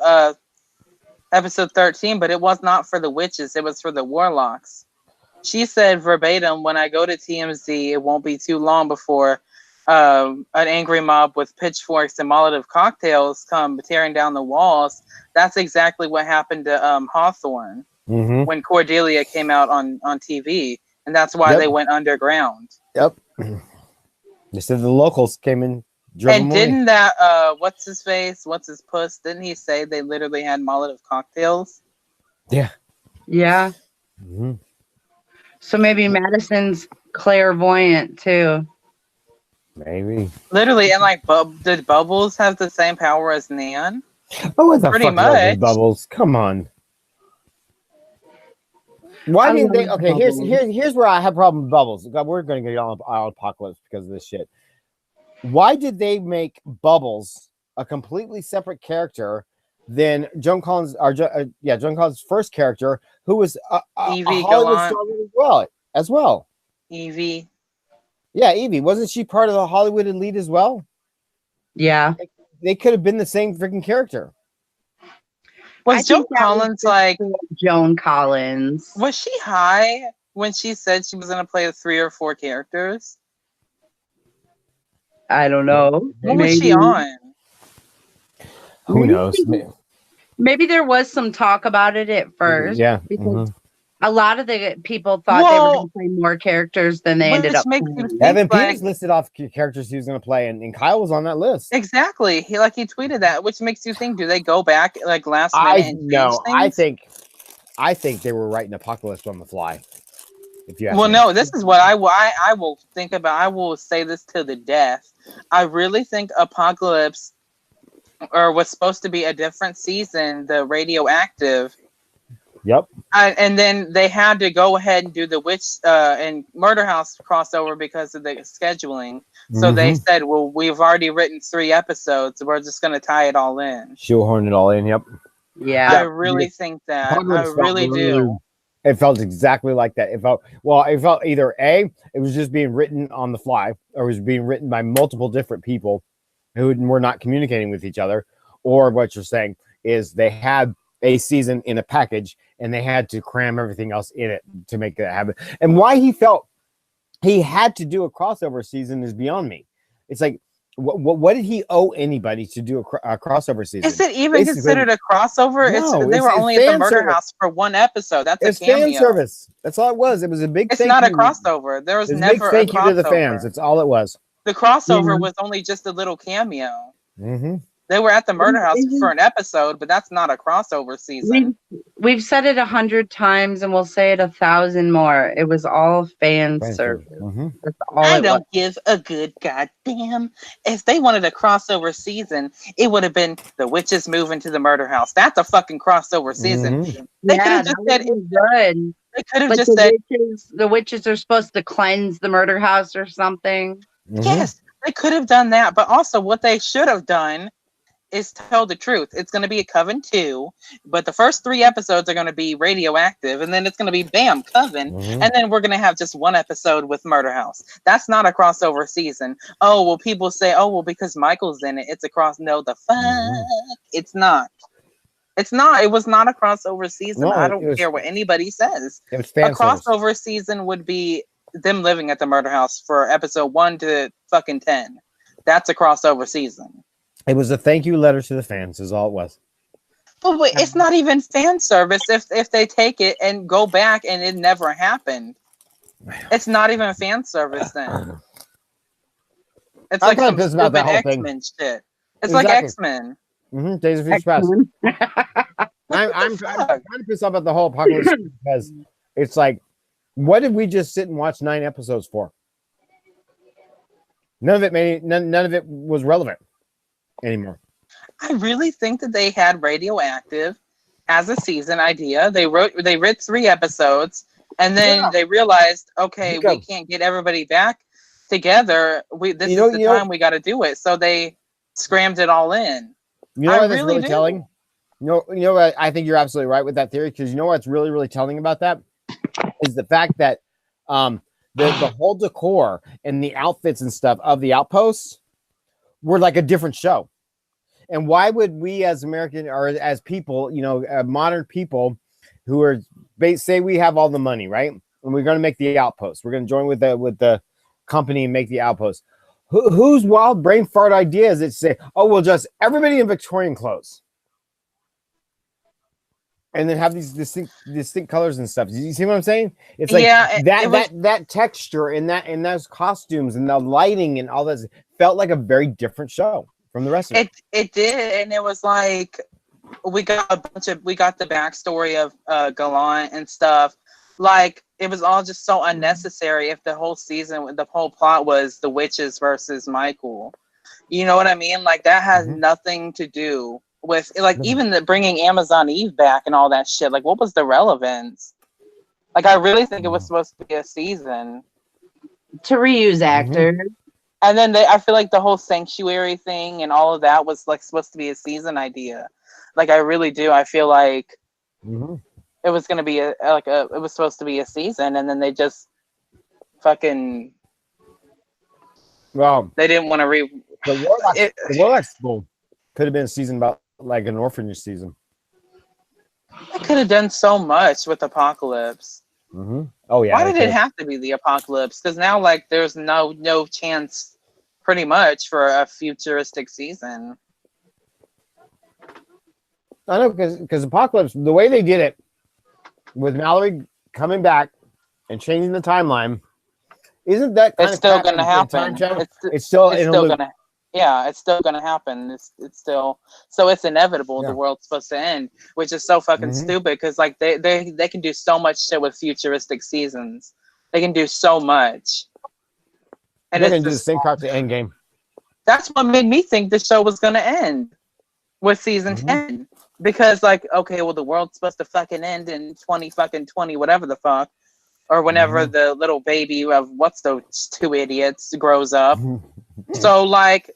Speaker 1: episode 13, but it was not for the witches; it was for the warlocks. She said verbatim, "When I go to TMZ, it won't be too long before an angry mob with pitchforks and Molotov cocktails come tearing down the walls." That's exactly what happened to Hawthorne when Cordelia came out on TV, and that's why they went underground.
Speaker 4: Yep. They said the locals came in.
Speaker 1: And didn't that what's his puss? Didn't he say they literally had Molotov cocktails?
Speaker 4: Yeah.
Speaker 2: Yeah. So maybe Madison's clairvoyant too.
Speaker 4: Maybe.
Speaker 1: Literally, and like, did Bubbles have the same power as Nan?
Speaker 4: Oh, what the
Speaker 1: pretty
Speaker 4: fuck
Speaker 1: much.
Speaker 4: Bubbles? Come on. Why didn't they? Okay, here's where I have a problem with Bubbles. God, we're going to get on Apocalypse because of this shit. Why did they make Bubbles a completely separate character than Joan Collins' Joan Collins' first character, who was a Hollywood star as well?
Speaker 1: Evie.
Speaker 4: Yeah, Evie. Wasn't she part of the Hollywood elite as well?
Speaker 2: Yeah.
Speaker 4: They could have been the same freaking character.
Speaker 1: Was Joan Collins like
Speaker 2: Joan Collins?
Speaker 1: Was she high when she said she was going to play 3 or 4 characters?
Speaker 2: I don't know.
Speaker 1: What was she on?
Speaker 4: Who knows?
Speaker 2: Maybe there was some talk about it at first.
Speaker 4: Yeah.
Speaker 2: Because a lot of the people thought they were going to play more characters than they ended up playing.
Speaker 4: Evan Peters listed off characters he was going to play, and Kyle was on that list.
Speaker 1: Exactly. He tweeted that, which makes you think, do they go back like last minute and change things?
Speaker 4: I think they were writing Apocalypse on the fly. If you
Speaker 1: no, this is what I will think about. I will say this to the death. I really think Apocalypse was supposed to be a different season, the Radioactive.
Speaker 4: Yep.
Speaker 1: And then they had to go ahead and do the Witch and Murder House crossover because of the scheduling. So they said, well, we've already written 3 episodes. We're just going to tie it all in.
Speaker 4: Shoehorn it all in. Yep.
Speaker 2: Yeah.
Speaker 1: I really think that. I really do.
Speaker 4: It felt exactly like that. It felt either A, it was just being written on the fly, or it was being written by multiple different people who were not communicating with each other, or what you're saying is they had a season in a package and they had to cram everything else in it to make that happen. And why he felt he had to do a crossover season is beyond me. It's like, what did he owe anybody to do a crossover season?
Speaker 1: Is it even considered a crossover?
Speaker 4: No,
Speaker 1: they were only at the Murder House for 1 episode. That's a cameo.
Speaker 4: Fan service. That's all it was. It was a big.
Speaker 1: It's not a crossover. There was never a thank you
Speaker 4: to the fans. That's all it was.
Speaker 1: The crossover was only just a little cameo. They were at the murder house for an episode, but that's not a crossover season.
Speaker 2: We've said it 100 times, and we'll say it 1,000 more. It was all fan service. That's all
Speaker 1: I
Speaker 2: it
Speaker 1: don't
Speaker 2: was.
Speaker 1: give a good goddamn. If they wanted a crossover season, it would have been the witches moving to the murder house. That's a fucking crossover season. They could have just said
Speaker 2: good.
Speaker 1: They could have just said
Speaker 2: the witches are supposed to cleanse the murder house or something.
Speaker 1: Yes, they could have done that. But also, what they should have done is tell the truth. It's going to be a Coven 2, but the first 3 episodes are going to be radioactive, and then it's going to be bam, Coven, and then we're going to have just 1 episode with Murder House. That's not a crossover season. Oh, well, people say, oh, well, because Michael's in it, it's a cross. No, the fuck. It's not. It's not. It was not a crossover season.
Speaker 4: No,
Speaker 1: I don't care what anybody says.
Speaker 4: It was fan
Speaker 1: a crossover season would be them living at the murder house for episode 1 to fucking 10. That's a crossover season.
Speaker 4: It was a thank you letter to the fans, is all it was.
Speaker 1: But wait, it's not even fan service if they take it and go back and it never happened. It's not even fan service then. It's like some stupid X-Men shit. It's like X-Men.
Speaker 4: Days of Future Past. I'm trying to piss off about the whole apocalypse because it's like, what did we just sit and watch 9 episodes for? None of it was relevant anymore.
Speaker 1: I really think that they had radioactive as a season idea. They wrote 3 episodes, and then they realized, okay, we can't get everybody back together. This is the time we got to do it. So they scrammed it all in.
Speaker 4: You know what's really telling? You know what? I think you're absolutely right with that theory, because you know what's really, really telling about that is the fact that the whole decor and the outfits and stuff of the outposts were like a different show. And why would we as American or as people, modern people who are say we have all the money, right? And we're going to make the outpost. We're going to join with the company and make the outpost. Whose wild brain fart idea is it to say, oh, we'll just everybody in Victorian clothes and then have these distinct colors and stuff. You see what I'm saying? It's like that texture and those costumes and the lighting and all that felt like a very different show from the rest of it.
Speaker 1: It did, and it was like we got the backstory of Gallant and stuff. Like it was all just so unnecessary. If the whole season, the whole plot was the witches versus Michael, you know what I mean? Like that has nothing to do with even the bringing Amazon Eve back and all that shit. Like what was the relevance? Like I really think it was supposed to be a season
Speaker 2: to reuse actors.
Speaker 1: And then I feel like the whole sanctuary thing and all of that was like supposed to be a season idea. Like I really do. I feel like it was going to be it was supposed to be a season, and then they just fucking they didn't want to
Speaker 4: the Warlock School could have been a season about like an orphanage season.
Speaker 1: I could have done so much with Apocalypse.
Speaker 4: Oh yeah.
Speaker 1: Why did it have to be the Apocalypse? Because now like there's no chance pretty much for a futuristic season.
Speaker 4: I know because Apocalypse, the way they did it with Mallory coming back and changing the timeline, isn't that kind
Speaker 1: it's still going to happen?
Speaker 4: It's still
Speaker 1: going to. Yeah, it's still going to happen. It's still so it's inevitable. The world's supposed to end, which is so fucking stupid because like they can do so much shit with futuristic seasons. They can do so much. And
Speaker 4: they're going to do the same crap to Endgame.
Speaker 1: That's what made me think the show was going to end with season 10. Because like, okay, well the world's supposed to fucking end in 20 whatever the fuck. Or whenever the little baby of what's those 2 idiots grows up. So like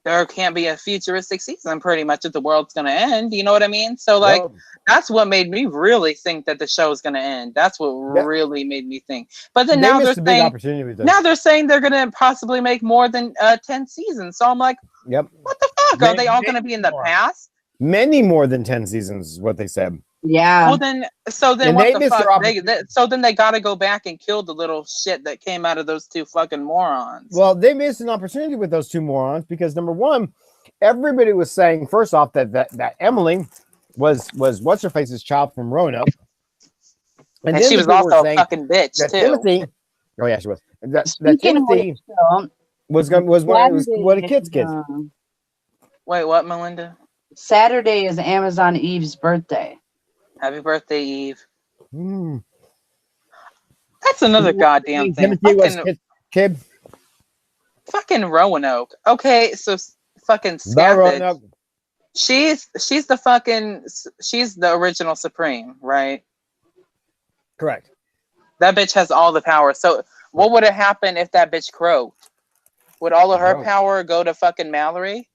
Speaker 1: there can't be a futuristic season pretty much if the world's gonna end, you know what I mean? So like that's what made me really think that the show is gonna end. That's what really made me think. But then now they're saying they're gonna possibly make more than 10 seasons. So I'm like, what the fuck? Are they all gonna be in the past?
Speaker 4: Many more than 10 seasons is what they said.
Speaker 2: Yeah.
Speaker 1: Well then what the fuck? So then they gotta go back and kill the little shit that came out of those 2 fucking morons.
Speaker 4: Well, they missed an opportunity with those 2 morons because number one, everybody was saying first off that Emily was what's her face's child from Roanoke.
Speaker 1: And she was also a fucking bitch too.
Speaker 4: Timothy, oh yeah, she was. That Timothy was one of the kids.
Speaker 1: Wait, what, Melinda?
Speaker 2: Saturday is Amazon Eve's birthday.
Speaker 1: Happy birthday, Eve.
Speaker 4: Mm.
Speaker 1: That's another goddamn thing.
Speaker 4: Timothy was kid.
Speaker 1: Fucking Roanoke. Okay, so fucking
Speaker 4: The Roanoke.
Speaker 1: Scathach. She's the original Supreme, right?
Speaker 4: Correct.
Speaker 1: That bitch has all the power. So what would have happened if that bitch croaked? Would all of her power go to fucking Mallory?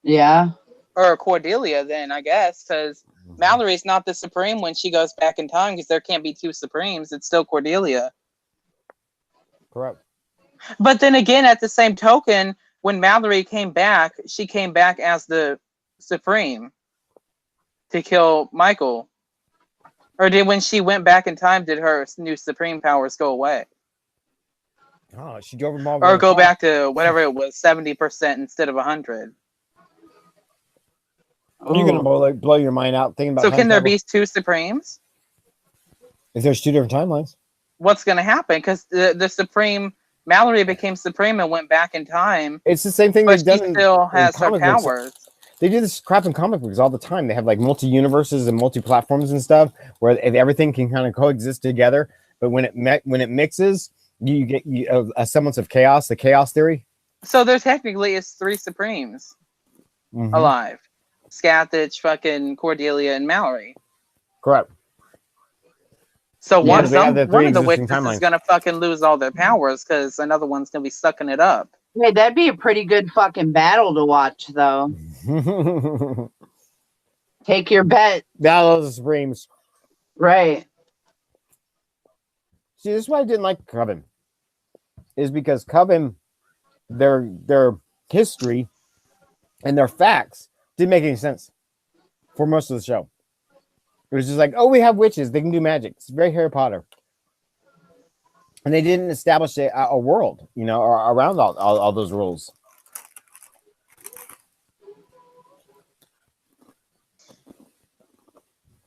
Speaker 2: Yeah.
Speaker 1: Or Cordelia then, I guess, because Mallory's not the Supreme when she goes back in time because there can't be two Supremes. It's still Cordelia.
Speaker 4: Correct.
Speaker 1: But then again, at the same token, when Mallory came back, she came back as the Supreme to kill Michael. Or did when she went back in time, did her new Supreme powers go away?
Speaker 4: Oh, she drove them all.
Speaker 1: Or go back to whatever it was, 70% instead of 100.
Speaker 4: You're gonna blow your mind out thinking about.
Speaker 1: So can there be two Supremes?
Speaker 4: If there's two different timelines,
Speaker 1: what's gonna happen? Because the Supreme Mallory became Supreme and went back in time.
Speaker 4: It's the same thing.
Speaker 1: But she still has her powers.
Speaker 4: They do this crap in comic books all the time. They have like multi-universes and multi-platforms and stuff where everything can kind of coexist together. But when it mixes, you get a semblance of chaos, the chaos theory.
Speaker 1: So there technically is three Supremes alive. Scathach, fucking Cordelia, and Mallory.
Speaker 4: Correct.
Speaker 1: So one of the witches is gonna fucking lose all their powers because another one's gonna be sucking it up.
Speaker 2: Hey, that'd be a pretty good fucking battle to watch, though. Take your bet.
Speaker 4: Battle of the Supremes.
Speaker 2: Right.
Speaker 4: See, this is why I didn't like Coven. Is because Coven, their history and their facts didn't make any sense for most of the show. It was just like, oh, we have witches. They can do magic. It's very Harry Potter. And they didn't establish a world, around all those rules.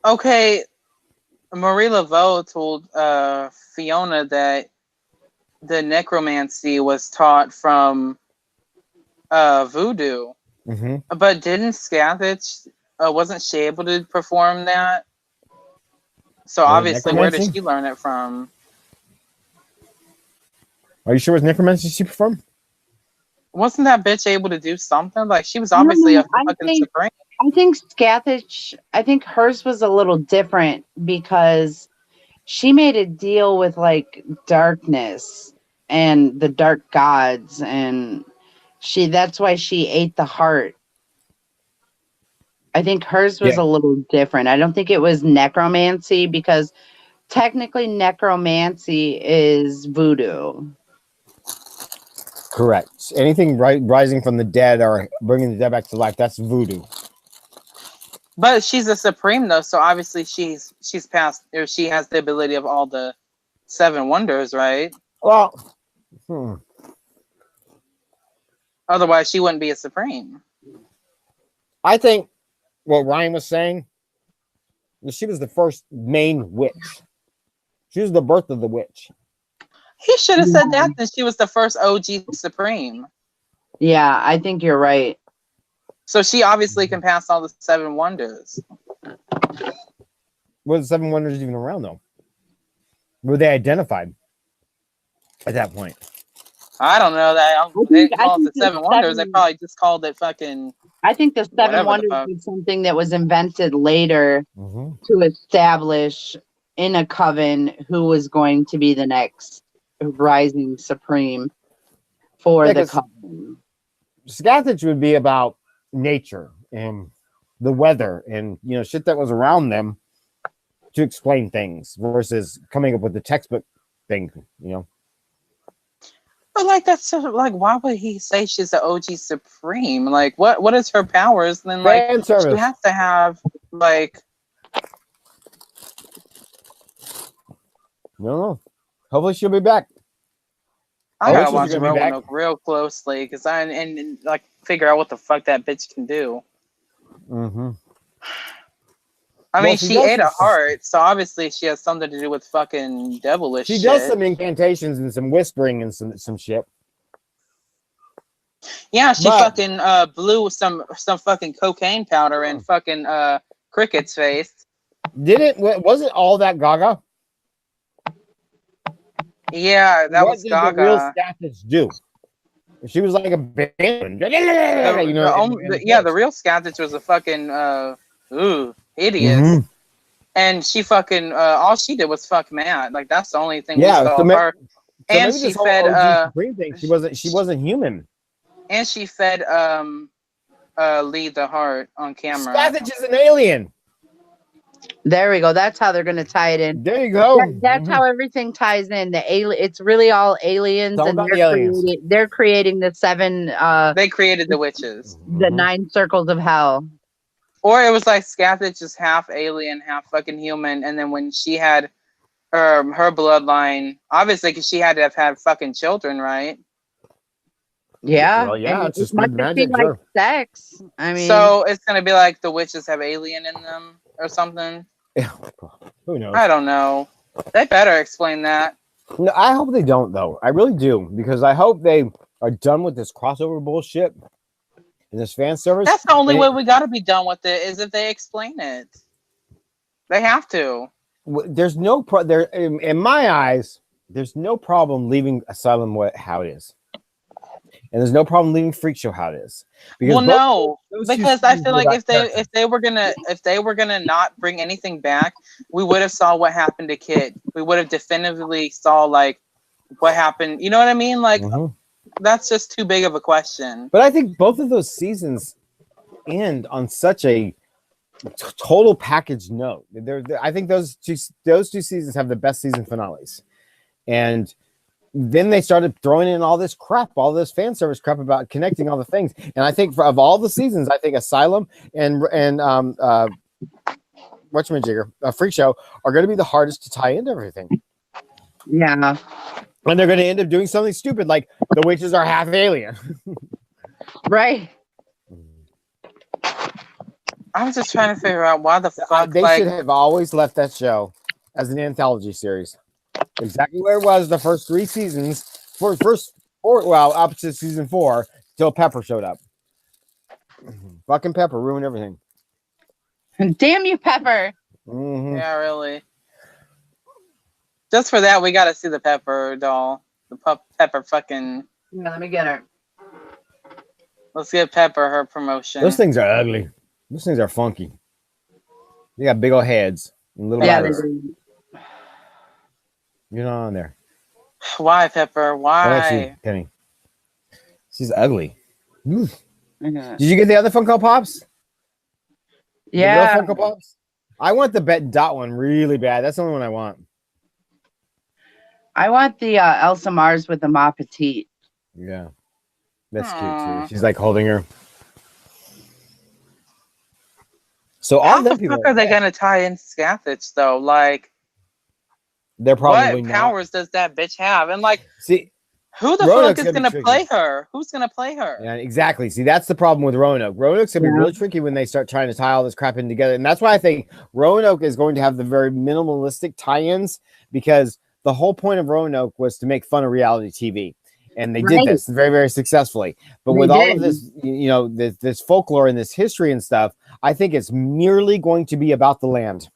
Speaker 1: Okay, Marie Laveau told Fiona that the necromancy was taught from voodoo. But didn't Scathach, wasn't she able to perform that? So obviously, where did she learn it from?
Speaker 4: Are you sure it was necromancy she performed?
Speaker 1: Wasn't that bitch able to do something? Like, she was obviously a fucking Supreme.
Speaker 2: I think Scathach, hers was a little different because she made a deal with like darkness and the dark gods, and that's why she ate the heart. I think hers was a little different. I don't think it was necromancy because technically necromancy is voodoo.
Speaker 4: Correct. Anything rising from the dead or bringing the dead back to life, that's voodoo.
Speaker 1: But she's a Supreme though, so obviously she's past, or she has the ability of all the 7 wonders, right?
Speaker 4: Well,
Speaker 1: otherwise she wouldn't be a Supreme.
Speaker 4: I think what Ryan was saying was she was the first main witch. She was the birth of the witch.
Speaker 1: He should have said that she was the first OG Supreme.
Speaker 2: Yeah, I think you're right.
Speaker 1: So she obviously can pass all the 7 wonders.
Speaker 4: Were the 7 wonders even around though? Were they identified at that point?
Speaker 1: I don't know that. They called it the 7 wonders. They probably just called it fucking.
Speaker 2: I think the 7 wonders was something that was invented later to establish in a coven who was going to be the next rising Supreme for the coven.
Speaker 4: Scathach would be about nature and the weather and shit that was around them to explain things versus coming up with the textbook thing.
Speaker 1: But like that's so, like, why would he say she's the OG Supreme? Like, what is her powers? Then like she has to have like.
Speaker 4: I don't know. Hopefully she'll be back.
Speaker 1: I gotta watch Roanoke real closely because and like figure out what the fuck that bitch can do. I mean, she ate a heart, so obviously she has something to do with fucking devilish shit.
Speaker 4: She does some incantations and some whispering and some shit.
Speaker 1: Yeah, she
Speaker 4: But-
Speaker 1: fucking blew some fucking cocaine powder in fucking Cricket's face.
Speaker 4: Wasn't all that Gaga?
Speaker 1: Yeah, that
Speaker 4: What
Speaker 1: was
Speaker 4: did the real
Speaker 1: Gaga.
Speaker 4: Stathis do? She was like a band.
Speaker 1: The real Scathach was a fucking hideous. And she fucking all she did was fuck Matt. Like that's the only thing we saw of her. And
Speaker 4: maybe
Speaker 1: she
Speaker 4: this whole
Speaker 1: fed
Speaker 4: OG Supreme thing, she wasn't human.
Speaker 1: and she fed Lee the heart on camera.
Speaker 4: Stathis is an alien.
Speaker 2: There we go. That's how they're going to tie it in.
Speaker 4: There you go.
Speaker 2: That's how everything ties in. It's really all aliens,
Speaker 4: It's all
Speaker 2: and
Speaker 4: about the aliens.
Speaker 2: they're creating the 7.
Speaker 1: They created the witches.
Speaker 2: The 9 circles of hell.
Speaker 1: Or it was like Scathach is half alien, half fucking human, and then when she had her bloodline, obviously, because she had to have had fucking children, right?
Speaker 2: Yeah.
Speaker 4: Well, yeah,
Speaker 2: And
Speaker 4: it's just
Speaker 2: much
Speaker 4: magic,
Speaker 2: like
Speaker 4: sure.
Speaker 2: sex. I mean,
Speaker 1: So it's gonna be like the witches have alien in them or something.
Speaker 4: Who knows?
Speaker 1: I don't know. They better explain that.
Speaker 4: No, I hope they don't, though. I really do, because I hope they are done with this crossover bullshit and this fan service.
Speaker 1: That's the only way we gotta be done with it is if they explain it. They have to.
Speaker 4: There's no in my eyes. There's no problem leaving Asylum how it is, and there's no problem leaving Freak Show how it is.
Speaker 1: Because I feel like if they were gonna not bring anything back, we would have saw what happened to Kid. We would have definitively saw like what happened. You know what I mean? Like that's just too big of a question.
Speaker 4: But I think both of those seasons end on such a total package note. I think those two seasons have the best season finales, and then they started throwing in all this crap, all this fan service crap about connecting all the things. And I think of all the seasons, I think Asylum and whatchamajigger, Freak Show are going to be the hardest to tie into everything.
Speaker 2: Yeah.
Speaker 4: And they're going to end up doing something stupid like the witches are half alien.
Speaker 2: Right.
Speaker 1: I was just trying to figure out why the fuck
Speaker 4: they should have always left that show as an anthology series. Exactly where it was the first 3 seasons, up to season 4, till Pepper showed up. Fucking Pepper ruined everything.
Speaker 2: Damn you, Pepper.
Speaker 1: Yeah, really. Just for that, we got to see the Pepper doll. The Pepper fucking.
Speaker 2: Yeah, let me get her.
Speaker 1: Let's give Pepper her promotion.
Speaker 4: Those things are ugly. Those things are funky. They got big old heads and little bodies. You're not on there.
Speaker 1: Why, Pepper? Why?
Speaker 4: Penny. She's ugly.
Speaker 2: Yeah.
Speaker 4: Did you get the other Funko Pops?
Speaker 2: Yeah.
Speaker 4: The real Funko Pops? I want the Bet Dot one really bad. That's the only one I want.
Speaker 2: I want the Elsa Mars with the Ma Petite.
Speaker 4: Yeah. That's cute too. She's like holding her. So all
Speaker 1: How the
Speaker 4: people
Speaker 1: fuck are they gonna tie in Scathach though? Like,
Speaker 4: they're probably
Speaker 1: what
Speaker 4: not.
Speaker 1: powers does that bitch have? And like,
Speaker 4: See,
Speaker 1: who the
Speaker 4: Roanoke's
Speaker 1: fuck is
Speaker 4: gonna
Speaker 1: gonna
Speaker 4: be
Speaker 1: play her? Who's gonna play her?
Speaker 4: Yeah, exactly. See, that's the problem with Roanoke. Roanoke's gonna be really tricky when they start trying to tie all this crap in together, and that's why I think Roanoke is going to have the very minimalistic tie-ins, because the whole point of Roanoke was to make fun of reality TV. And they did this very, very successfully. But with all of this, this folklore and this history and stuff, I think it's merely going to be about the land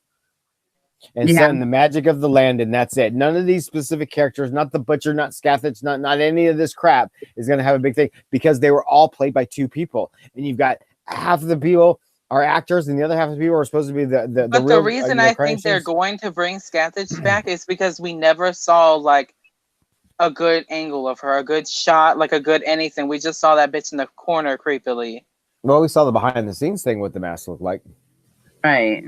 Speaker 4: and setting the magic of the land, and that's it. None of these specific characters, not the butcher, not Scathach, not any of this crap is going to have a big thing, because they were all played by 2 people, and you've got half of the people are actors, and the other half of the people are supposed to be the
Speaker 1: But
Speaker 4: real,
Speaker 1: the reason I think they're going to bring Scathach back is because we never saw like a good angle of her, a good shot, like a good anything. We just saw that bitch in the corner creepily.
Speaker 4: Well, we saw the behind the scenes thing, what the mask looked like.
Speaker 2: Right.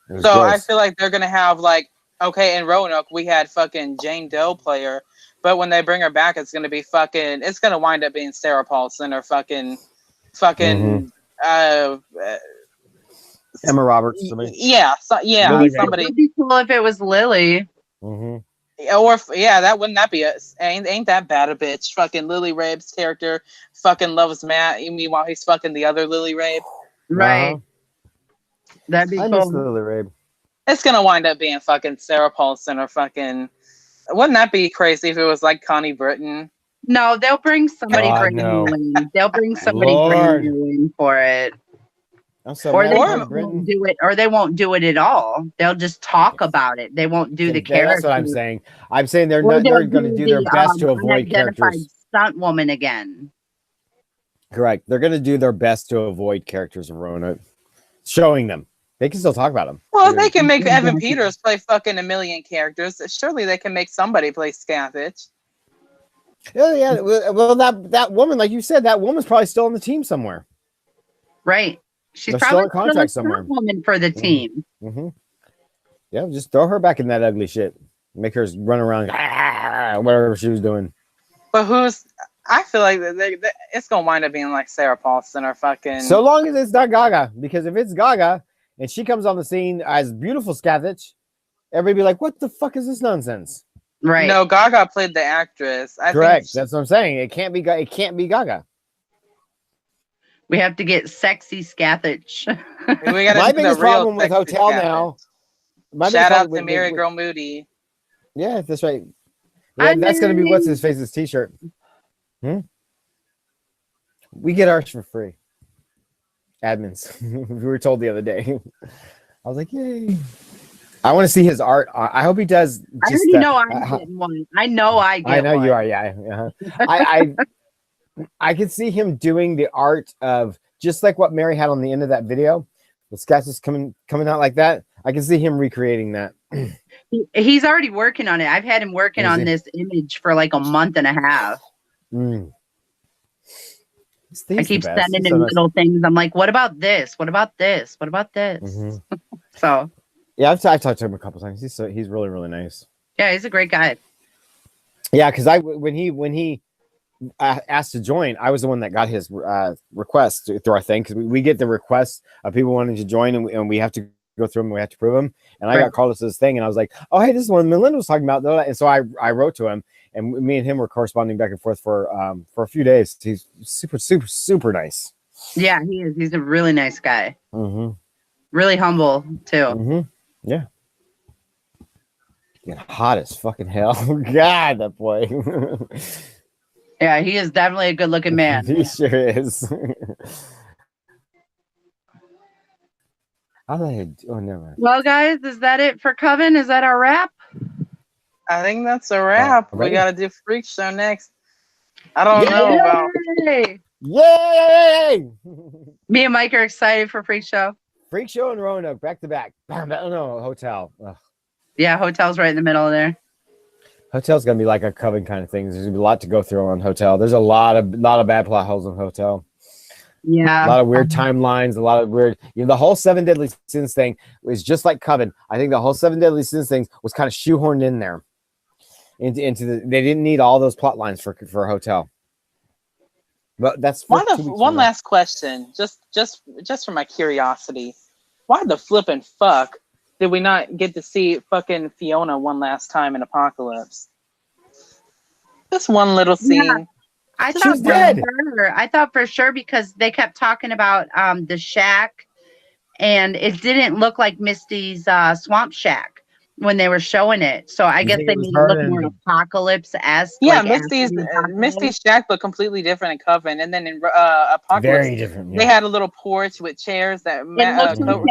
Speaker 1: So gross. I feel like they're gonna have like, okay, in Roanoke we had fucking Jane Doe play her, but when they bring her back, it's gonna be it's gonna wind up being Sarah Paulson or fucking
Speaker 4: Emma Roberts. Somebody.
Speaker 1: Yeah, somebody. It would
Speaker 2: be cool if it was Lily.
Speaker 1: Or that wouldn't that be ain't that bad a bitch? Fucking Lily Rabe's character fucking loves Matt. Meanwhile, he's fucking the other Lily Rabe.
Speaker 2: Right. That'd be
Speaker 4: cool. I miss Lily Rabe.
Speaker 1: It's gonna wind up being fucking Sarah Paulson or fucking. Wouldn't that be crazy if it was like Connie Britton?
Speaker 2: No, they'll bring somebody
Speaker 4: God,
Speaker 2: brand
Speaker 4: no.
Speaker 2: new in. They'll bring somebody
Speaker 4: Lord.
Speaker 2: brand new in for it.
Speaker 4: I'm so
Speaker 2: Or
Speaker 4: mad
Speaker 2: they
Speaker 4: at
Speaker 1: Or-
Speaker 4: Great
Speaker 2: won't
Speaker 4: Britain.
Speaker 2: do it, or they won't do it at all. They'll just talk about it. They won't do the character.
Speaker 4: That's what I'm saying. I'm saying they're
Speaker 2: Or
Speaker 4: not.
Speaker 2: they'll
Speaker 4: They're going to do their
Speaker 2: the,
Speaker 4: best to avoid
Speaker 2: unidentified
Speaker 4: characters.
Speaker 2: stunt woman again.
Speaker 4: Correct. They're going to do their best to avoid characters of Roanoke. Showing them. They can still talk about them.
Speaker 1: Well, if they can make
Speaker 2: Exactly.
Speaker 1: Evan Peters play fucking a million characters, surely they can make somebody play Scathach.
Speaker 4: Yeah. Well, that woman, like you said, that woman's probably still on the team somewhere.
Speaker 2: Right. She's
Speaker 4: They're still
Speaker 2: probably
Speaker 4: in contract
Speaker 2: a stunt
Speaker 4: somewhere.
Speaker 2: woman for the team.
Speaker 4: Mm-hmm. Yeah, just throw her back in that ugly shit. Make her run around, whatever she was doing.
Speaker 1: But I feel like it's gonna wind up being like Sarah Paulson or fucking.
Speaker 4: So long as it's not Gaga, because if it's Gaga and she comes on the scene as beautiful Scathach, everybody be like, "What the fuck is this nonsense?"
Speaker 2: Right.
Speaker 1: No, Gaga played the actress.
Speaker 4: Correct. That's what I'm saying. It can't be. It can't be Gaga.
Speaker 2: We have to get sexy Scathach.
Speaker 1: We gotta
Speaker 4: My
Speaker 1: do the
Speaker 4: biggest
Speaker 1: real
Speaker 4: problem with
Speaker 1: sexy
Speaker 4: Hotel
Speaker 1: Scathach.
Speaker 4: now. My biggest
Speaker 1: Shout out
Speaker 4: problem
Speaker 1: to Mary Girl Moody.
Speaker 4: Yeah, that's right. Yeah, that's gonna be what's his face's T-shirt. We get ours for free. Admins. We were told the other day. I was like, yay. I want to see his art. I hope he does.
Speaker 2: I
Speaker 4: Just,
Speaker 2: already know I'm getting one. I know I get
Speaker 4: I know
Speaker 2: one.
Speaker 4: you are. Yeah. I could see him doing the art of just like what Mary had on the end of that video. The sketches coming out like that. I can see him recreating that.
Speaker 2: He's already working on it. I've had him working on this image for like a month and a half. I keep sending him little things. I'm like, what about this? What about this? What about this? So
Speaker 4: yeah, I've talked to him a couple times. He's really, really nice.
Speaker 2: Yeah, he's a great guy.
Speaker 4: Yeah, because when he asked to join, I was the one that got his request through our thing, because we get the requests of people wanting to join, and we have to go through them. We have to prove them. And I got called to this thing, and I was like, "Oh, hey, this is one Melinda was talking about." And so I wrote to him, and me and him were corresponding back and forth for a few days. He's super, super, super nice.
Speaker 2: Yeah, he is. He's a really nice guy. Really humble too.
Speaker 4: Yeah. Getting hot as fucking hell. God, that boy.
Speaker 2: Yeah, he is definitely a good-looking man.
Speaker 4: He sure is. Oh, never mind.
Speaker 2: Well, guys, is that it for Coven? Is that our wrap?
Speaker 1: I think that's a wrap. We gotta do Freak Show next. I don't know about.
Speaker 4: Yay!
Speaker 2: Me and Mike are excited for Freak Show.
Speaker 4: Freak Show and Roanoke back to back. No, Hotel. Ugh.
Speaker 2: Yeah, Hotel's right in the middle of there.
Speaker 4: Hotel's gonna be like a Coven kind of thing. There's gonna be a lot to go through on Hotel. There's a lot of bad plot holes in Hotel.
Speaker 2: Yeah,
Speaker 4: a lot of weird timelines, a lot of weird. The whole 7 Deadly Sins thing was just like Coven. I think the whole 7 Deadly Sins thing was kind of shoehorned in there. Into the. They didn't need all those plot lines for Hotel. But that's
Speaker 1: one last question, just for my curiosity. Why the flippin' fuck did we not get to see fucking Fiona one last time in Apocalypse? Just one little scene.
Speaker 2: Yeah. I thought for sure because they kept talking about the shack, and it didn't look like Misty's swamp shack when they were showing it. So I guess they made it look more Apocalypse-esque.
Speaker 1: Yeah, Misty's shack looked completely different in Coven, and then in Apocalypse,
Speaker 4: very different. Yeah.
Speaker 1: They had a little porch with chairs that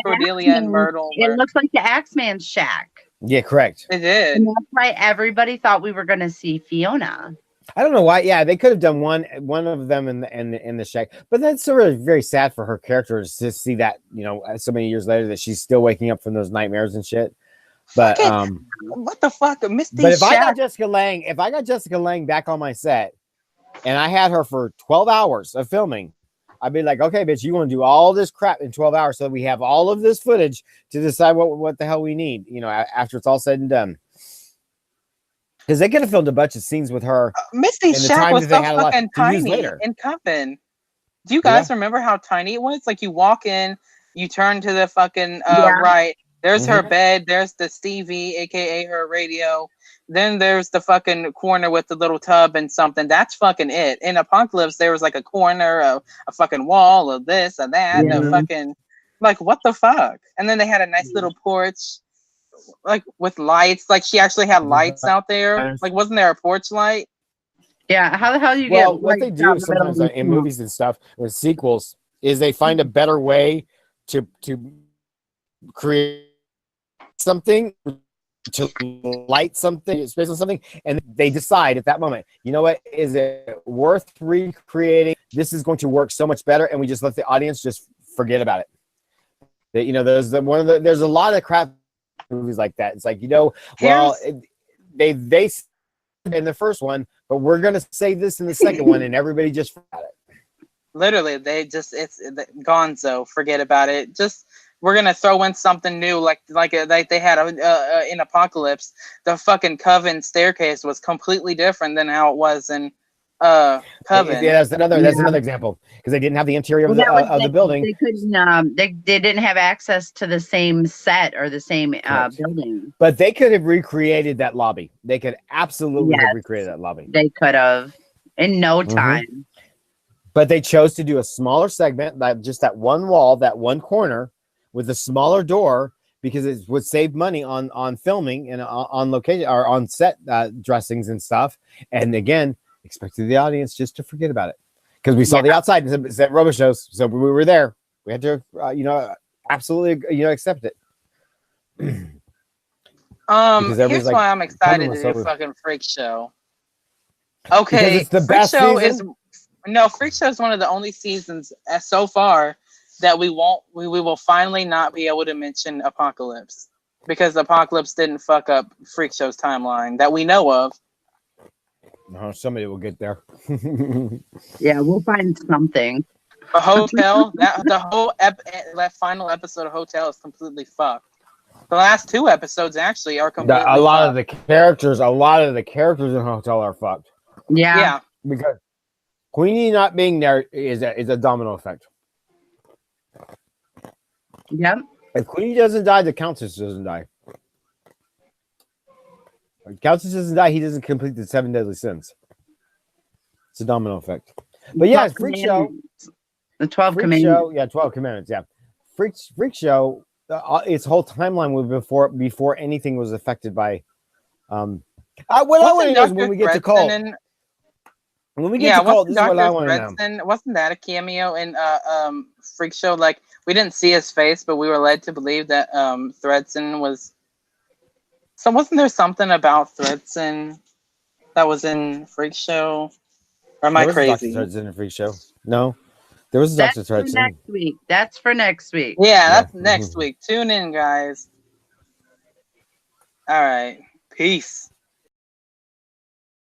Speaker 1: Cordelia and Myrtle.
Speaker 2: It looks like the Axeman's shack.
Speaker 4: Yeah, correct.
Speaker 1: It did.
Speaker 2: And that's why everybody thought we were going to see Fiona.
Speaker 4: I don't know why. Yeah, they could have done one of them in the shack, but that's sort of very sad for her character to see that so many years later that she's still waking up from those nightmares and shit. But
Speaker 1: what the fuck, Misty?
Speaker 4: But if I got Jessica Lange back on my set, and I had her for 12 hours of filming, I'd be like, okay, bitch, you want to do all this crap in 12 hours so that we have all of this footage to decide what the hell we need, after it's all said and done. Because they could have filmed a bunch of scenes with her.
Speaker 1: Misty's shack was so fucking tiny in Coven. Do you guys remember how tiny it was? Like you walk in, you turn to the fucking right. There's her bed. There's the Stevie, aka her radio. Then there's the fucking corner with the little tub and something. That's fucking it. In Apocalypse, there was like a corner of a fucking wall of this and that. And a fucking like what the fuck? And then they had a nice little porch. Like with lights, like she actually had lights out there. Like, wasn't there a porch light?
Speaker 2: Yeah, how the hell do you
Speaker 4: Well,
Speaker 2: get
Speaker 4: what they do
Speaker 2: out in the middle
Speaker 4: sometimes
Speaker 2: of
Speaker 4: in
Speaker 2: the
Speaker 4: movies and stuff with sequels is they find a better way to create something, to light something, it's based on something, and they decide at that moment, you know what, is it worth recreating? This is going to work so much better, and we just let the audience just forget about it. That, you know, there's a lot of crap movies like that. It's like, you know, well, they in the first one, but we're gonna say this in the second one, and everybody just forgot it.
Speaker 1: Literally, they just it's gonzo. Forget about it. Just we're gonna throw in something new, like they had in Apocalypse. The fucking Coven staircase was completely different than how it was in Coven.
Speaker 4: Yeah, that's another example, because they didn't have the interior of the building.
Speaker 2: They couldn't. They didn't have access to the same set or the same building.
Speaker 4: But they could have recreated that lobby. They could absolutely have recreated that lobby.
Speaker 2: They could have in no time.
Speaker 4: But they chose to do a smaller segment, like just that one wall, that one corner, with a smaller door, because it would save money on filming and on location or on set dressings and stuff. And again, expected the audience just to forget about it, because we saw the outside and said rubber shows, so we were there. We had to, absolutely, accept it.
Speaker 1: Here's why I'm excited to do fucking Freak Show. Okay,
Speaker 4: it's the best season?
Speaker 1: Freak Show is one of the only seasons so far that we will finally not be able to mention Apocalypse, because Apocalypse didn't fuck up Freak Show's timeline that we know of.
Speaker 4: No, somebody will get there.
Speaker 2: Yeah, we'll find something.
Speaker 1: The Hotel, that final episode of Hotel is completely fucked. The last two episodes actually are completely
Speaker 4: a lot
Speaker 1: fucked.
Speaker 4: of the characters in Hotel are fucked.
Speaker 2: Yeah.
Speaker 4: Because Queenie not being there is a domino effect.
Speaker 2: Yep.
Speaker 4: If Queenie doesn't die, the Countess doesn't die. If Countess doesn't die, he doesn't complete the 7 deadly sins. It's a domino effect. But yeah, Freak Show.
Speaker 2: The 12 Commandments.
Speaker 4: 12 Commandments. Yeah, Freak Show. Its whole timeline was before anything was affected by. What I want to know is when we get to Cult. When we get to Cult, this is what I want to know.
Speaker 1: Wasn't that a cameo in Freak Show? Like, we didn't see his face, but we were led to believe that Thredson was. So wasn't there something about Thredson that was in Freak Show? Or am I crazy?
Speaker 4: Dr. Thredson in Freak Show? No, there was a Dr. Thredson.
Speaker 2: Next week. That's for next week.
Speaker 1: Yeah, that's next week. Tune in, guys. All right. Peace.